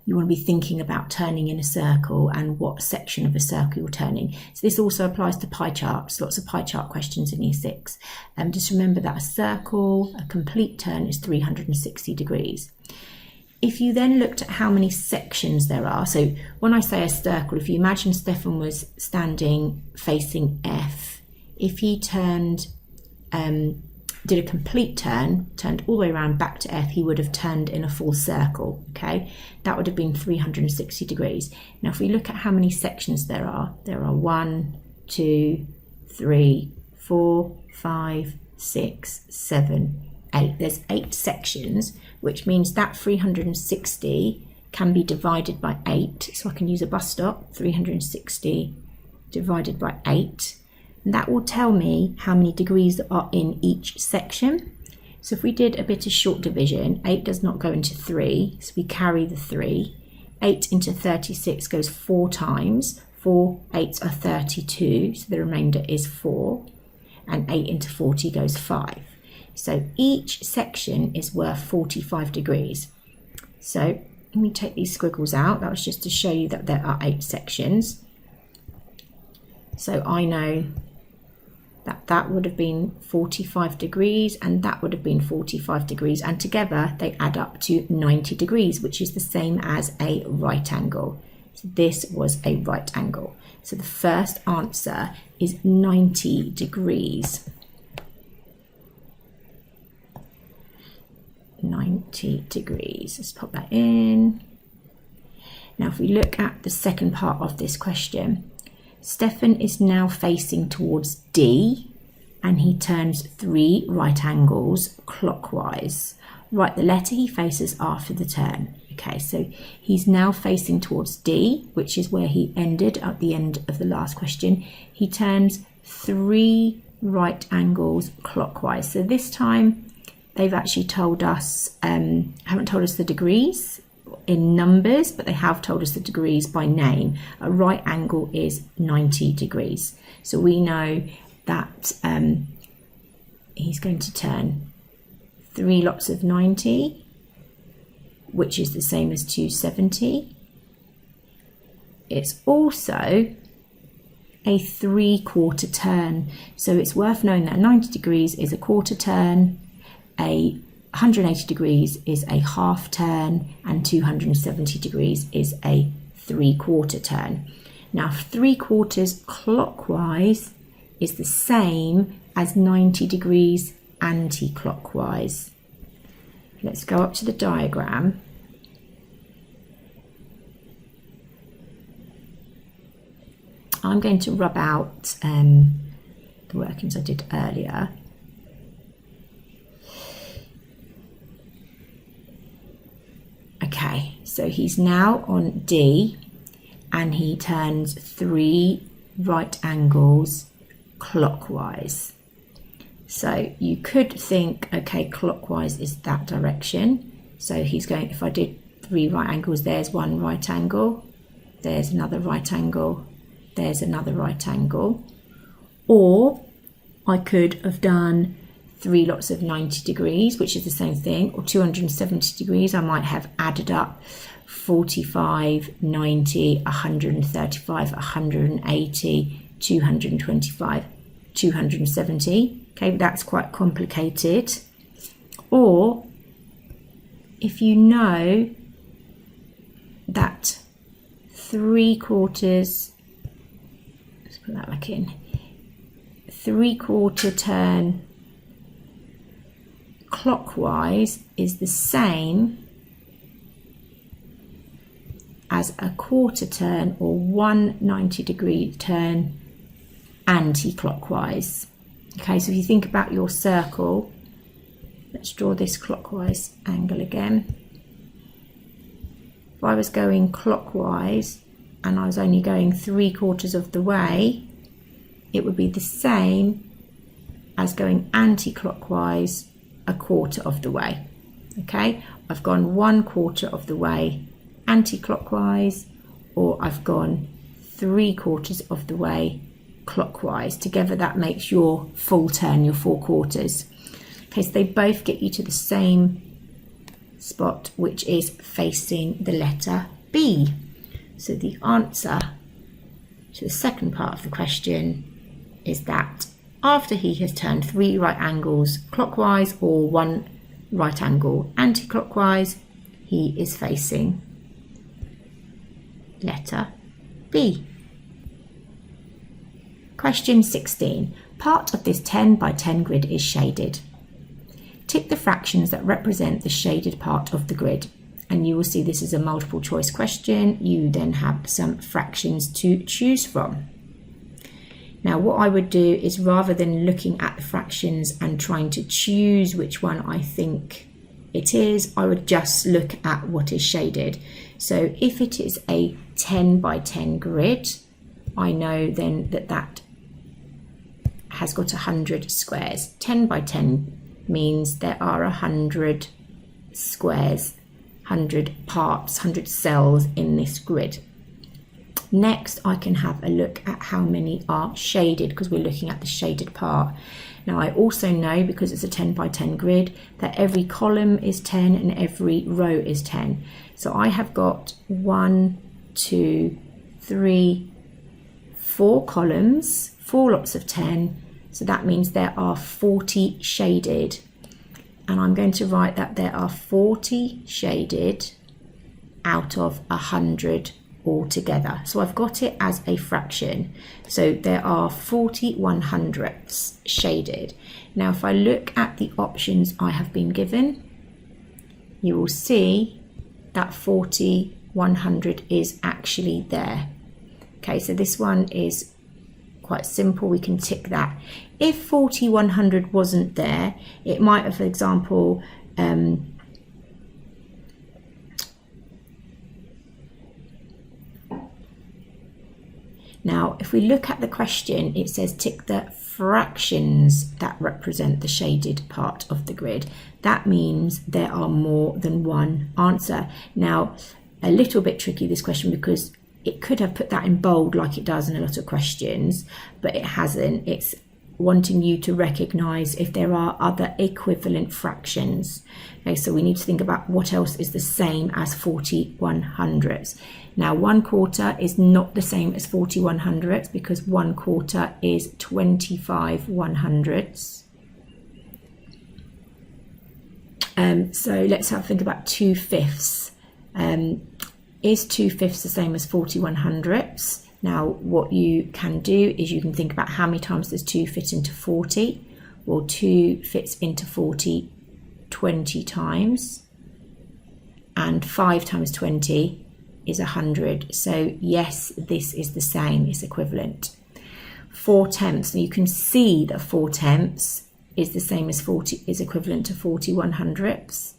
you want to be thinking about turning in a circle and what section of a circle you're turning. So this also applies to pie charts, lots of pie chart questions in Year 6. Just remember that a circle, a complete turn is 360 degrees. If you then looked at how many sections there are, so when I say a circle, if you imagine Stefan was standing facing F, if he turned, did a complete turn, turned all the way around back to F, he would have turned in a full circle, okay? That would have been 360 degrees. Now, if we look at how many sections there are 1, 2, 3, 4, 5, 6, 7, 8. There's 8 sections, which means that 360 can be divided by 8. So I can use a bus stop, 360 divided by 8. And that will tell me how many degrees are in each section. So if we did a bit of short division, 8 does not go into 3, so we carry the 3. 8 into 36 goes 4 times. 4 8s are 32, so the remainder is 4. And 8 into 40 goes 5. So each section is worth 45 degrees. So let me take these squiggles out. That was just to show you that there are 8 sections. So I know that that would have been 45 degrees and that would have been 45 degrees, and together they add up to 90 degrees, which is the same as a right angle. So this was a right angle. So the first answer is 90 degrees. 90 degrees. Let's pop that in. Now if we look at the second part of this question, Stefan is now facing towards D and he turns 3 right angles clockwise. Write the letter he faces after the turn. Okay, so he's now facing towards D, which is where he ended at the end of the last question. He turns 3 right angles clockwise. So this time they've actually told us, haven't told us the degrees in numbers, but they have told us the degrees by name. A right angle is 90 degrees. So we know that he's going to turn 3 lots of 90, which is the same as 270. It's also a 3/4 turn. So it's worth knowing that 90 degrees is a quarter turn, a 180 degrees is a half turn, and 270 degrees is a 3/4 turn. Now 3/4 clockwise is the same as 90 degrees anti-clockwise. Let's go up to the diagram. I'm going to rub out the workings I did earlier. Okay, so he's now on D and he turns 3 right angles clockwise. So you could think, okay, clockwise is that direction. So he's going, if I did 3 right angles, there's 1 right angle, there's another right angle, there's another right angle. Or I could have done 3 lots of 90 degrees, which is the same thing, or 270 degrees. I might have added up 45, 90, 135, 180, 225, 270. Okay, that's quite complicated. Or if you know that 3/4, let's put that back in, 3/4 turn clockwise is the same as a 1/4 turn or 190-degree turn anti-clockwise. Okay, so if you think about your circle, let's draw this clockwise angle again. If I was going clockwise and I was only going 3/4 of the way, it would be the same as going anti-clockwise 1/4 of the way. Okay, I've gone 1/4 of the way anti-clockwise, or I've gone 3/4 of the way clockwise. Together that makes your full turn, your 4/4. Okay, so they both get you to the same spot, which is facing the letter B. So the answer to the second part of the question is that after he has turned 3 right angles clockwise or 1 right angle anti-clockwise, he is facing letter B. Question 16. Part of this 10 by 10 grid is shaded. Tick the fractions that represent the shaded part of the grid. And you will see this is a multiple choice question. You then have some fractions to choose from. Now what I would do is, rather than looking at the fractions and trying to choose which one I think it is, I would just look at what is shaded. So if it is a 10 by 10 grid, I know then that that has got 100 squares. 10 by 10 means there are 100 squares, 100 parts, 100 cells in this grid. Next, I can have a look at how many are shaded, because we're looking at the shaded part. Now I also know, because it's a 10 by 10 grid, that every column is 10 and every row is 10. So I have got 1, 2, 3, 4 columns, 4 lots of 10. So that means there are 40 shaded. And I'm going to write that there are 40 shaded out of 100 altogether. So I've got it as a fraction. So there are 40 100ths shaded. Now if I look at the options I have been given, you will see that 40 100 is actually there. Okay, so this one is quite simple, we can tick that. If 40 100 wasn't there, it might have, for example, now if we look at the question, it says tick the fractions that represent the shaded part of the grid. That means there are more than one answer. Now a little bit tricky, this question, because it could have put that in bold like it does in a lot of questions, but it hasn't. It's wanting you to recognize if there are other equivalent fractions. Okay, so we need to think about what else is the same as 40 100ths. Now 1/4 is not the same as 40 100ths, because 1/4 is 25 100ths. So let's have a think about 2/5. Is 2/5 the same as 40 100ths? Now what you can do is you can think about how many times does 2 fit into 40. Well, 2 fits into 40 20 times, and 5 times 20 is 100. So yes, this is the same, it's equivalent. 4/10, you can see that 4/10 is the same as 40, is equivalent to 40 100ths.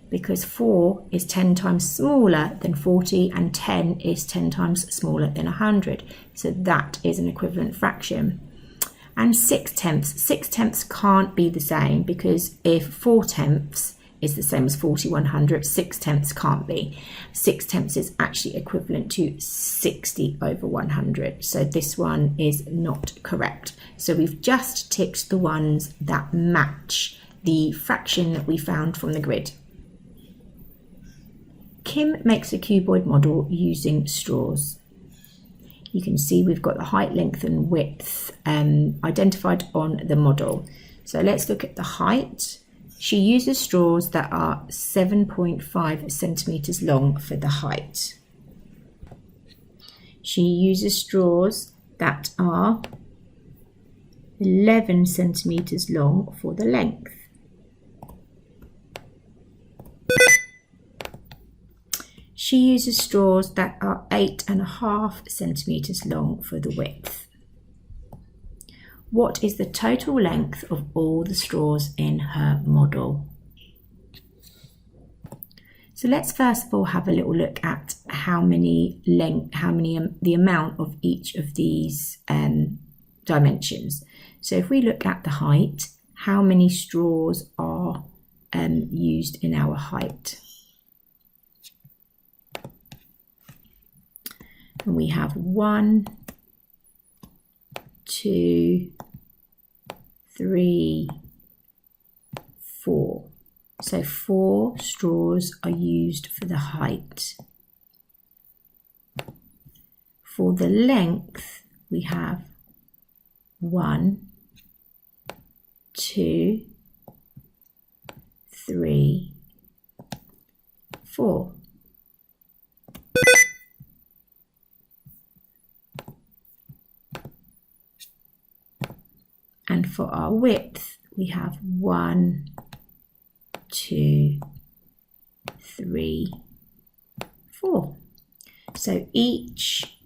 Because 4 is 10 times smaller than 40 and 10 is 10 times smaller than 100. So that is an equivalent fraction. And 6/10. 6/10 can't be the same, because if 4/10 is the same as 40/100. 6/10 can't be. 6/10 is actually equivalent to 60/100. So this one is not correct. So we've just ticked the ones that match the fraction that we found from the grid. Kim makes a cuboid model using straws. You can see we've got the height, length and width identified on the model. So let's look at the height. She uses straws that are 7.5 centimetres long for the height. She uses straws that are 11 centimetres long for the length. She uses straws that are 8.5 centimetres long for the width. What is the total length of all the straws in her model? So let's first of all have a little look at the amount of each of these dimensions. So if we look at the height, how many straws are used in our height? And we have 1, 2, 3, 4. So 4 straws are used for the height. For the length, we have 1, 2, 3, 4. And for our width, we have 1, 2, 3, 4. So each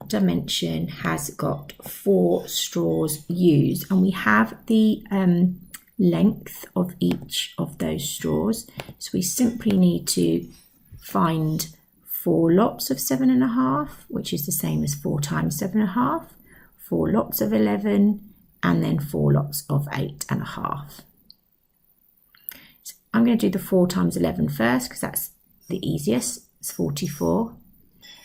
dimension has got 4 straws used, and we have the length of each of those straws. So we simply need to find 4 lots of 7.5, which is the same as 4 times 7.5, 4 lots of 11, and then 4 lots of 8.5. So I'm going to do the 4 times 11 first because that's the easiest. It's 44.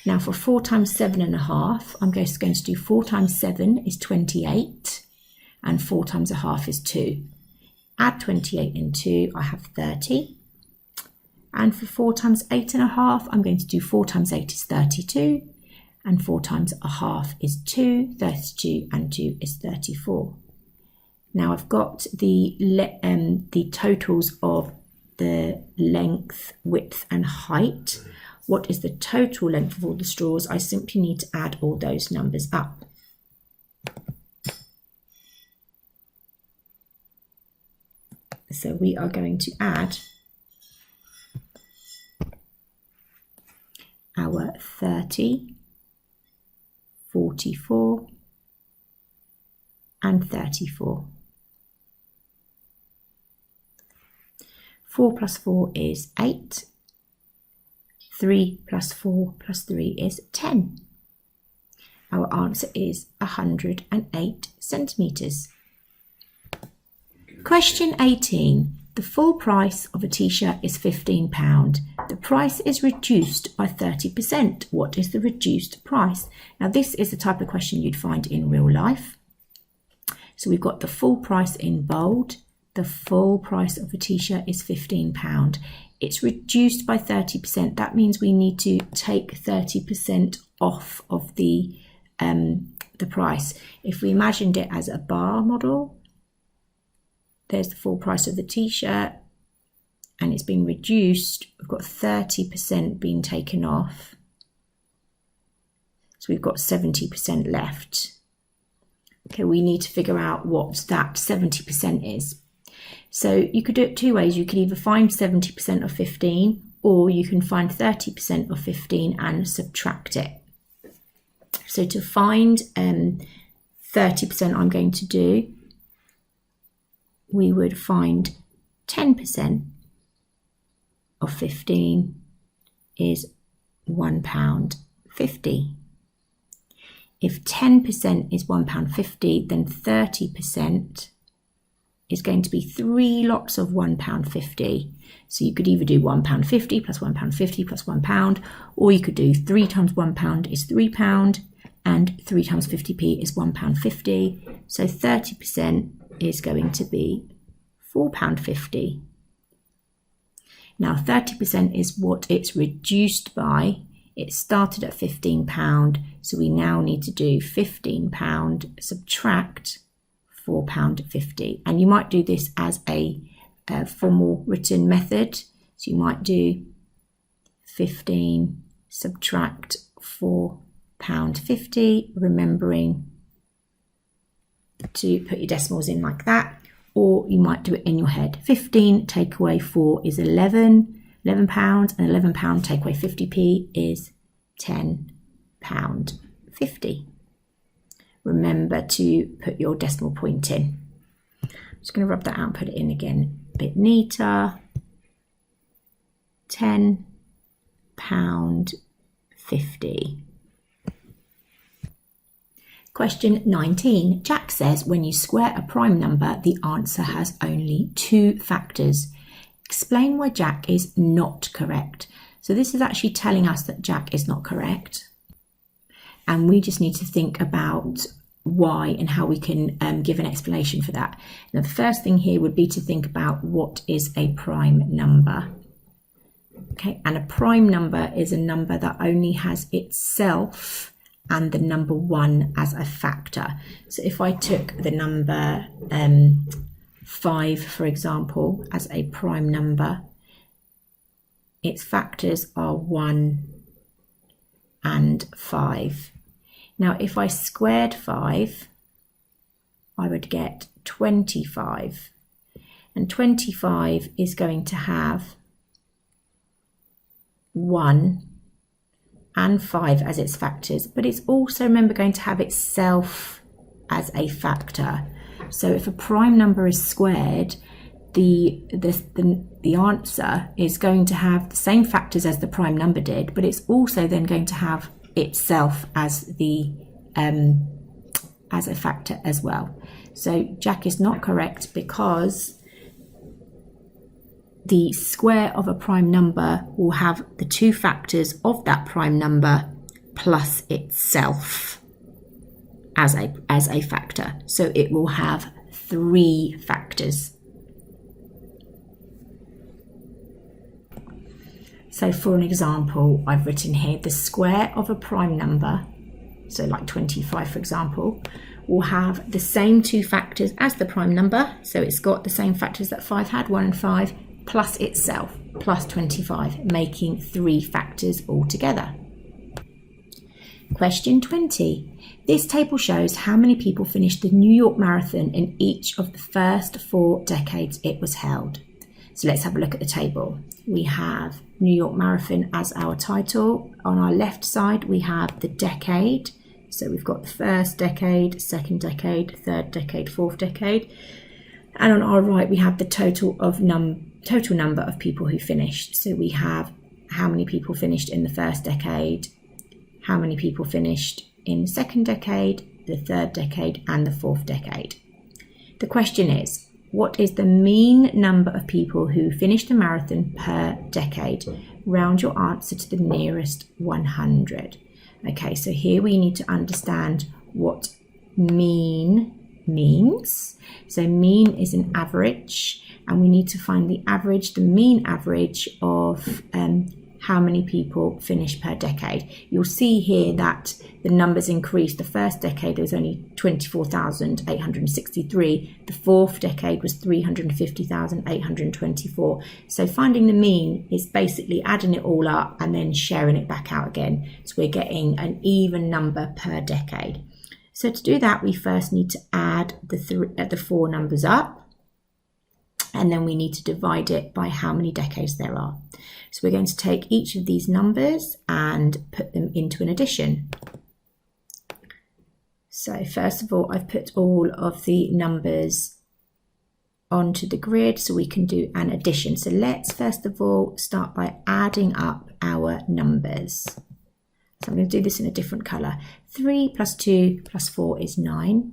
Now for 4 times 7.5, I'm just going to do 4 times 7 is 28, and 4 times a half is 2. Add 28 and 2, I have 30. And for 4 times 8.5, I'm going to do 4 times 8 is 32. And 4 times a half is 2, 32, and 2 is 34. Now I've got the totals of the length, width, and height. What is the total length of all the straws? I simply need to add all those numbers up. So we are going to add our 30, 44 and 34. 4 plus 4 is 8. 3 plus 4 plus 3 is 10. Our answer is 108 centimetres. Question 18. The full price of a t-shirt is £15. The price is reduced by 30%. What is the reduced price? Now this is the type of question you'd find in real life. So we've got the full price in bold. The full price of a t-shirt is £15. It's reduced by 30%. That means we need to take 30% off of the price. If we imagined it as a bar model, there's the full price of the t-shirt and it's been reduced. We've got 30% being taken off. So we've got 70% left. Okay, we need to figure out what that 70% is. So you could do it 2 ways. You could either find 70% of 15 or you can find 30% of 15 and subtract it. So to find 30%, I'm going to do, we would find 10% of 15 is £1.50. If 10% is £1.50, then 30% is going to be 3 lots of £1.50. So you could either do £1.50 plus £1.50 plus £1, or you could do 3 times £1 is £3 and 3 times 50p is £1.50. So 30% is going to be £4.50. Now 30% is what it's reduced by. It started at £15, so we now need to do £15 subtract £4.50. And you might do this as a formal written method. So you might do 15 subtract £4.50, remembering to put your decimals in like that, or you might do it in your head. 15 take away 4 is £11, and £11 take away 50p is £10.50. Remember to put your decimal point in. I'm just going to rub that out and put it in again a bit neater. £10.50. Question 19. Jack says when you square a prime number, the answer has only 2 factors. Explain why Jack is not correct. So this is actually telling us that Jack is not correct. And we just need to think about why and how we can give an explanation for that. Now, the first thing here would be to think about what is a prime number. Okay, and a prime number is a number that only has itself and the number 1 as a factor. So if I took the number 5, for example, as a prime number, its factors are 1 and 5. Now, if I squared 5, I would get 25. And 25 is going to have 1 and 5 as its factors, but it's also, remember, going to have itself as a factor. So if a prime number is squared, the answer is going to have the same factors as the prime number did, but it's also then going to have itself as the as a factor as well. So Jack is not correct because the square of a prime number will have the 2 factors of that prime number plus itself as a factor. So it will have 3 factors. So for an example, I've written here the square of a prime number, so like 25 for example, will have the same 2 factors as the prime number. So it's got the same factors that 5 had, 1 and 5, plus itself, plus 25, making 3 factors altogether. Question 20. This table shows how many people finished the New York Marathon in each of the first 4 decades it was held. So let's have a look at the table. We have New York Marathon as our title. On our left side, we have the decade. So we've got the first decade, second decade, third decade, fourth decade. And on our right, we have the total number of people who finished. So we have how many people finished in the first decade, how many people finished in the second decade, the third decade, and the fourth decade. The question is, what is the mean number of people who finished the marathon per decade? Round your answer to the nearest 100. Okay, so here we need to understand what mean means. So mean is an average, and we need to find the mean average of how many people finish per decade. You'll see here that the numbers increased. The first decade there was only 24,863. The fourth decade was 350,824. So finding the mean is basically adding it all up and then sharing it back out again. So we're getting an even number per decade. So to do that, we first need to add the 4 numbers up. And then we need to divide it by how many decades there are. So we're going to take each of these numbers and put them into an addition. So first of all, I've put all of the numbers onto the grid so we can do an addition. So let's first of all start by adding up our numbers. So I'm going to do this in a different colour. 3 plus 2 plus 4 is 9.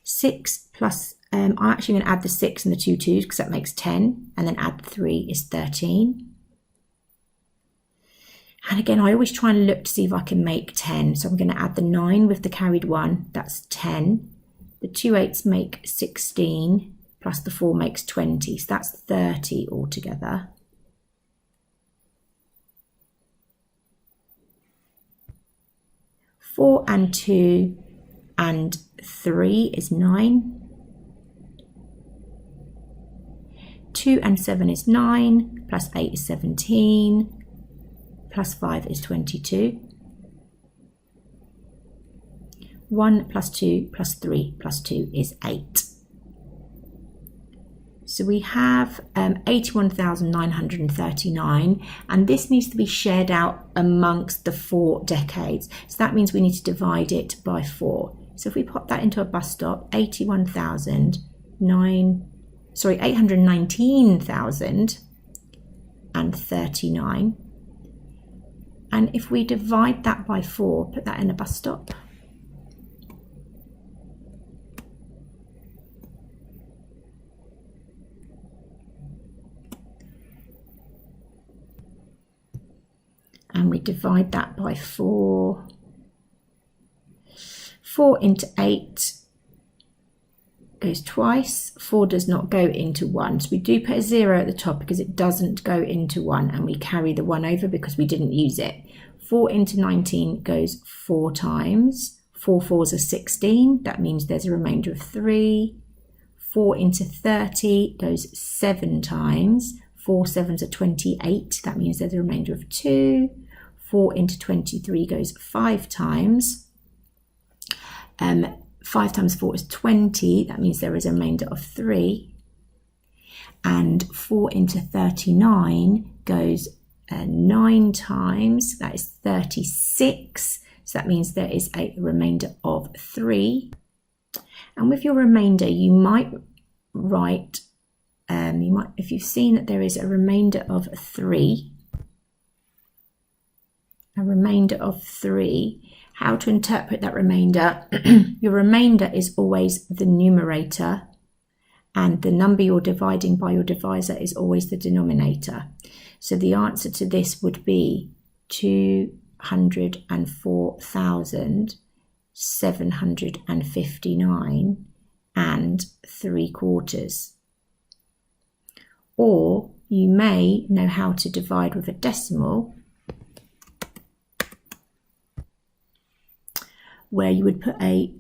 6 plus I'm actually going to add the 6 and the 2 2s because that makes 10, and then add 3 is 13. And again, I always try and look to see if I can make 10. So I'm going to add the 9 with the carried 1, that's 10. The 2 8s make 16, plus the 4 makes 20, so that's 30 altogether. Four and 2 and 3 is 9. 2 and 7 is 9, plus 8 is 17, plus 5 is 22. 1 plus 2 plus 3 plus 2 is 8. So we have 81,939, and this needs to be shared out amongst the 4 decades. So that means we need to divide it by 4. So if we pop that into a bus stop, 819,039. And if we divide that by 4, put that in a bus stop. And we divide that by 4. 4 into 8 goes twice. 4 does not go into 1. So we do put a 0 at the top because it doesn't go into 1, and we carry the 1 over because we didn't use it. 4 into 19 goes 4 times. 4 4s are 16. That means there's a remainder of 3. 4 into 30 goes 7 times. 4 7s are 28. That means there's a remainder of 2. 4 into 23 goes 5 times. 5 times 4 is 20. That means there is a remainder of 3. And 4 into 39 goes 9 times. That is 36. So that means there is a remainder of 3. And with your remainder, you might write, if you've seen that there is a remainder of 3, how to interpret that remainder. Your remainder is always the numerator, and the number you're dividing by your divisor is always the denominator. So the answer to this would be 204,759 and 3/4. Or you may know how to divide with a decimal, where you would put a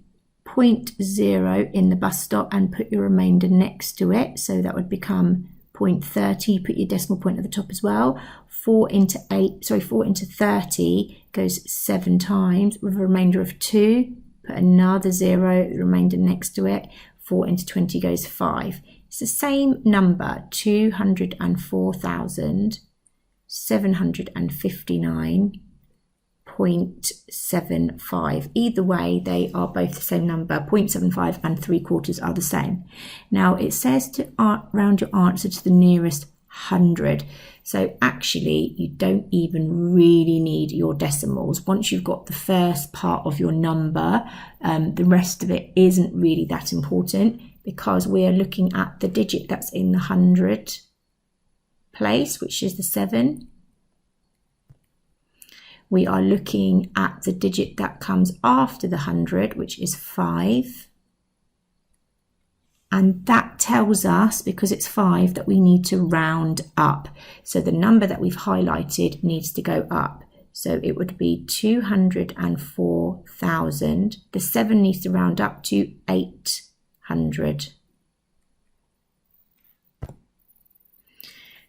0.0 in the bus stop and put your remainder next to it. So that would become 0.30. Put your decimal point at the top as well. 4 into 30 goes 7 times with a remainder of 2. Put another 0, the remainder next to it. 4 into 20 goes 5. It's the same number, 204,759.75. Either way, they are both the same number. 0.75 and 3/4 are the same. Now it says to round your answer to the nearest 100. So actually you don't even really need your decimals. Once you've got the first part of your number, the rest of it isn't really that important, because we are looking at the digit that's in the 100 place, which is the 7. We are looking at the digit that comes after the 100, which is 5. And that tells us, because it's 5, that we need to round up. So the number that we've highlighted needs to go up. So it would be 204,000. The 7 needs to round up to 800.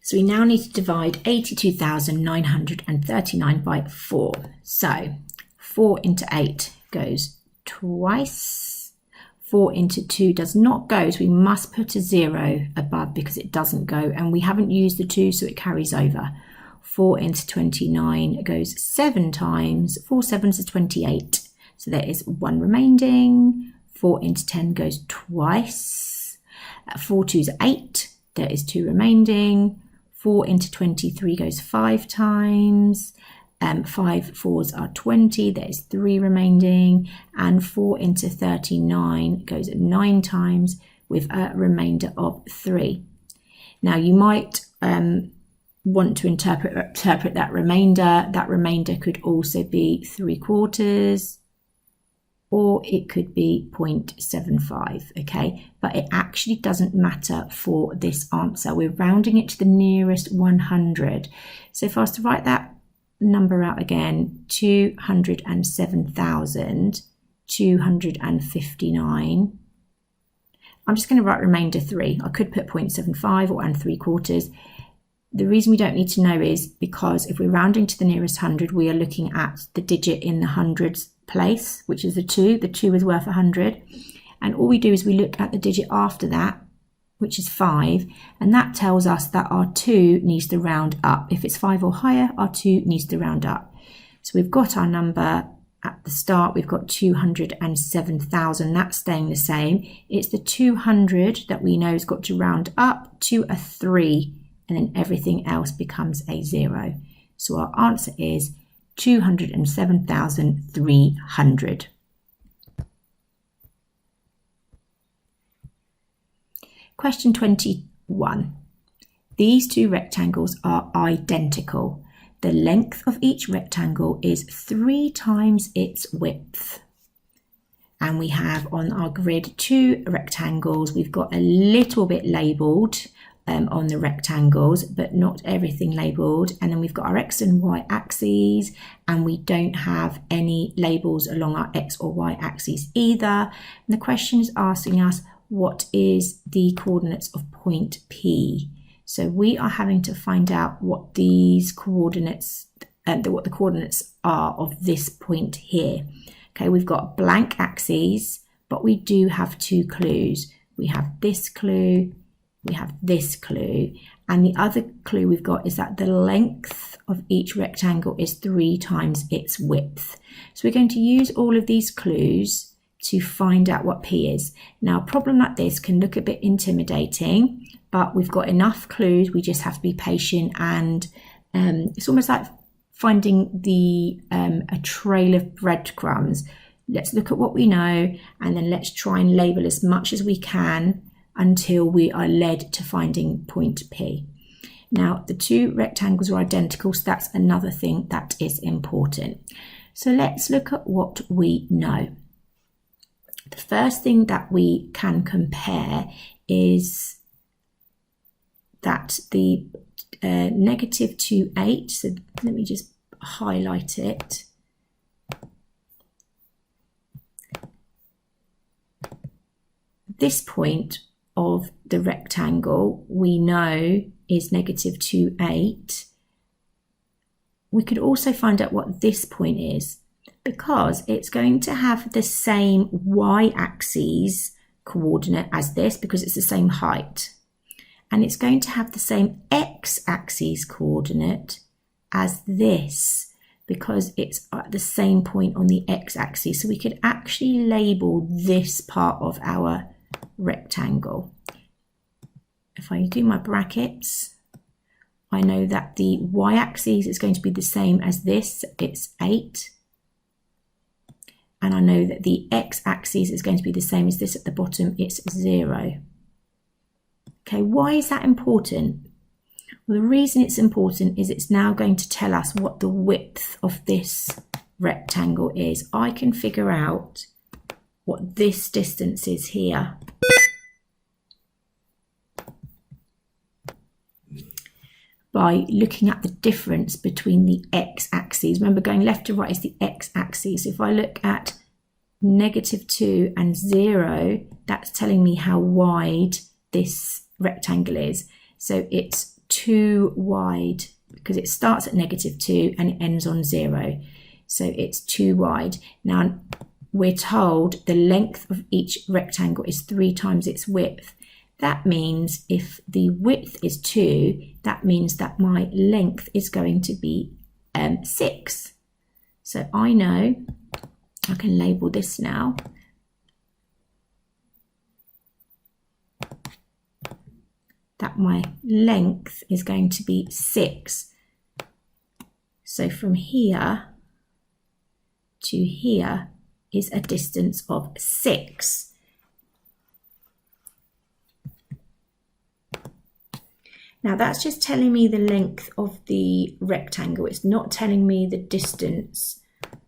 So we now need to divide 82,939 by 4. So 4 into 8 goes twice. 4 into 2 does not go, so we must put a 0 above because it doesn't go, and we haven't used the 2, so it carries over. 4 into 29 goes 7 times. 4 7s are 28, so there is 1 remaining. 4 into 10 goes twice. 4 2s are 8, there is 2 remaining. 4 into 23 goes 5 times. 5 4s are 20, there is 3 remaining. And 4 into 39 goes 9 times. with a remainder of 3. Now you might want to interpret that remainder. That remainder could also be 3/4, or it could be 0.75, okay? But it actually doesn't matter for this answer. We're rounding it to the nearest 100. So if I was to write that number out again, 207,259, I'm just going to write remainder 3. I could put 0.75 or and 3/4. The reason we don't need to know is because if we're rounding to the nearest 100, we are looking at the digit in the hundreds place, which is the 2. The 2 is worth 100. And all we do is we look at the digit after that, which is 5. And that tells us that our 2 needs to round up. If it's 5 or higher, our 2 needs to round up. So we've got our number at the start. We've got 207,000. That's staying the same. It's the 200 that we know has got to round up to a 3. And then everything else becomes a 0. So our answer is 207,300. Question 21. These two rectangles are identical. The length of each rectangle is 3 times its width. And we have on our grid 2 rectangles. We've got a little bit labelled on the rectangles, but not everything labelled. And then we've got our X and Y axes, and we don't have any labels along our X or Y axes either. And the question is asking us, what is the coordinates of point P? So we are having to find out what these coordinates, what the coordinates are of this point here. Okay, we've got blank axes, but we do have 2 clues. We have this clue, we have this clue, and the other clue we've got is that the length of each rectangle is 3 times its width. So we're going to use all of these clues to find out what P is. Now, a problem like this can look a bit intimidating, but we've got enough clues. We just have to be patient, and it's almost like finding a trail of breadcrumbs. Let's look at what we know, and then let's try and label as much as we can until we are led to finding point P. Now, the 2 rectangles are identical, so that's another thing that is important. So let's look at what we know. The first thing that we can compare is that the -2, 8, so let me just highlight it. This point of the rectangle we know is -2, 8. We could also find out what this point is, because it's going to have the same y-axis coordinate as this, because it's the same height. And it's going to have the same x-axis coordinate as this, because it's at the same point on the x-axis. So we could actually label this part of our rectangle. If I do my brackets, I know that the y-axis is going to be the same as this, it's 8. And I know that the x-axis is going to be the same as this at the bottom, it's 0. Okay, why is that important? Well, the reason it's important is it's now going to tell us what the width of this rectangle is. I can figure out what this distance is here. By looking at the difference between the x-axes. Remember, going left to right is the x-axis. If I look at -2 and 0, that's telling me how wide this rectangle is. So it's 2 wide, because it starts at -2 and it ends on 0. So it's 2 wide. Now, we're told the length of each rectangle is 3 times its width. That means if the width is 2, that means that my length is going to be 6. So I know, I can label this now. That my length is going to be 6. So from here to here is a distance of 6. Now that's just telling me the length of the rectangle. It's not telling me the distance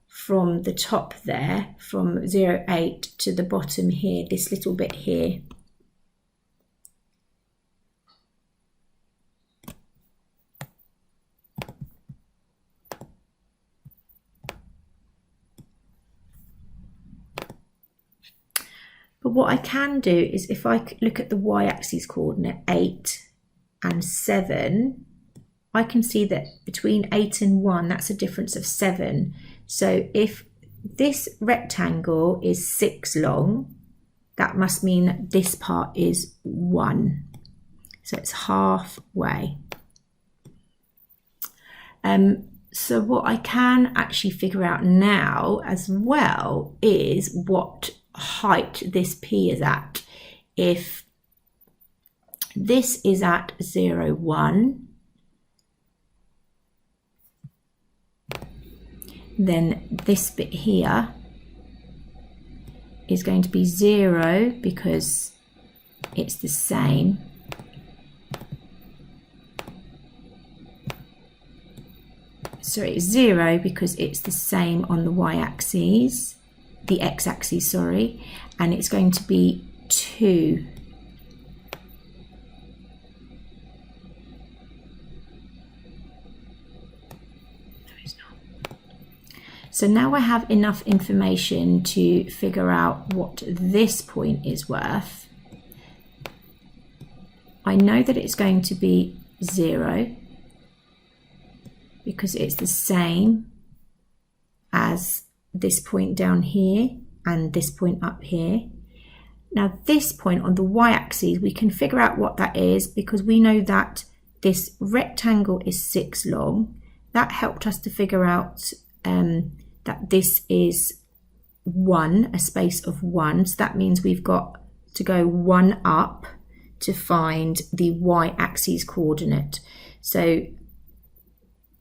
from the top there, from 0,8 to the bottom here, this little bit here. But what I can do is if I look at the y-axis coordinate 8 and 7, I can see that between 8 and 1, that's a difference of 7. So if this rectangle is 6 long, that must mean that this part is 1. So it's halfway. So what I can actually figure out now as well is what height this P is at. If this is at 0, 1, then this bit here is going to be 0 because it's the same. Sorry, it's 0 because it's the same on the y-axis, the x-axis, sorry, and it's going to be 2. So now I have enough information to figure out what this point is worth. I know that it's going to be 0 because it's the same as this point down here and this point up here. Now this point on the y-axis, we can figure out what that is because we know that this rectangle is 6 long. That helped us to figure out that this is 1, a space of 1. So that means we've got to go 1 up to find the y-axis coordinate. So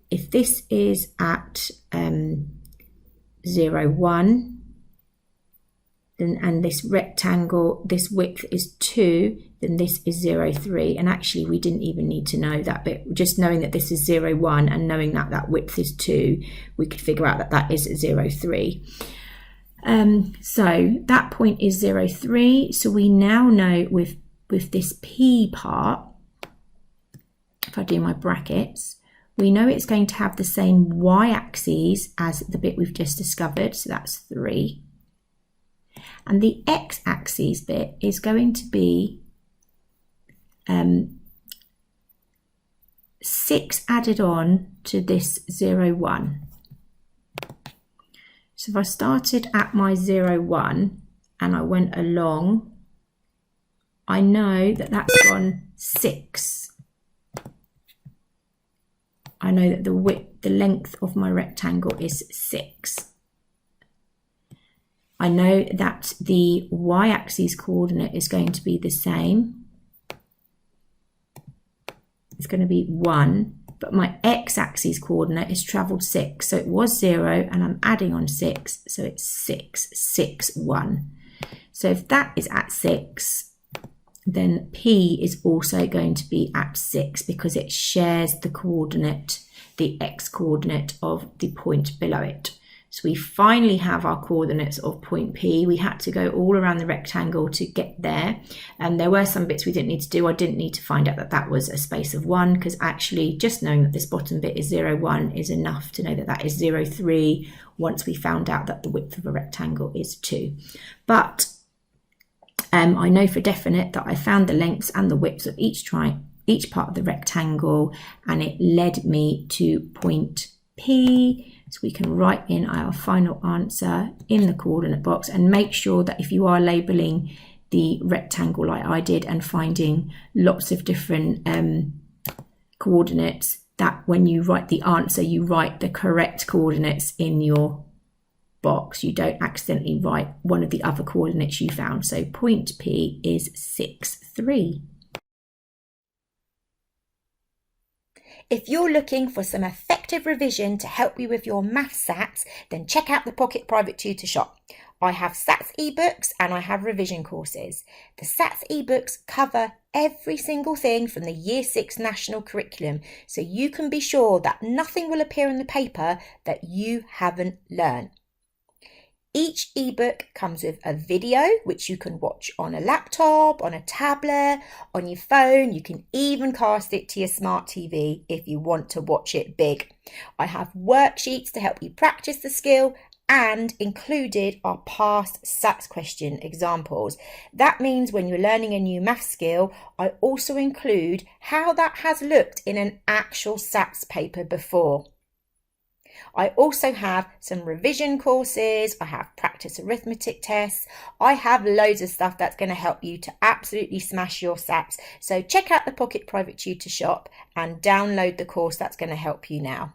if this is at 0, 1, then, and this rectangle, this width is 2, then this is 0, 3. And actually we didn't even need to know that bit. Just knowing that this is 0, 1 and knowing that that width is 2, we could figure out that that is 0, 3. So that point is 0, 3. So we now know with this P part, if I do my brackets, we know it's going to have the same y-axis as the bit we've just discovered. So that's 3. And the x-axis bit is going to be 6 added on to this 0, 1. So if I started at my 0, 1 and I went along, I know that that's gone 6. I know that the width, the length of my rectangle is 6. I know that the y-axis coordinate is going to be the same. It's going to be 1, but my x-axis coordinate is travelled 6. So it was 0 and I'm adding on 6, so it's 6, 6, 1. So if that is at 6, then P is also going to be at 6 because it shares the coordinate, the x coordinate of the point below it. So we finally have our coordinates of point P. We had to go all around the rectangle to get there. And there were some bits we didn't need to do. I didn't need to find out that that was a space of 1 because actually just knowing that this bottom bit is 0, 1 is enough to know that that is 0, 3 once we found out that the width of a rectangle is 2. But I know for definite that I found the lengths and the widths of each part of the rectangle, and it led me to point P. So we can write in our final answer in the coordinate box and make sure that if you are labelling the rectangle like I did and finding lots of different coordinates, that when you write the answer, you write the correct coordinates in your box. You don't accidentally write one of the other coordinates you found. So point P is 6, 3. If you're looking for some effective revision to help you with your maths SATs, then check out the Pocket Private Tutor Shop. I have SATs ebooks and I have revision courses. The SATs ebooks cover every single thing from the Year 6 national curriculum, so you can be sure that nothing will appear in the paper that you haven't learned. Each ebook comes with a video which you can watch on a laptop, on a tablet, on your phone. You can even cast it to your smart TV if you want to watch it big. I have worksheets to help you practice the skill, and included are past SATs question examples. That means when you're learning a new math skill, I also include how that has looked in an actual SATs paper before. I also have some revision courses, I have practice arithmetic tests, I have loads of stuff that's going to help you to absolutely smash your SATs. So check out the Pocket Private Tutor shop and download the course that's going to help you now.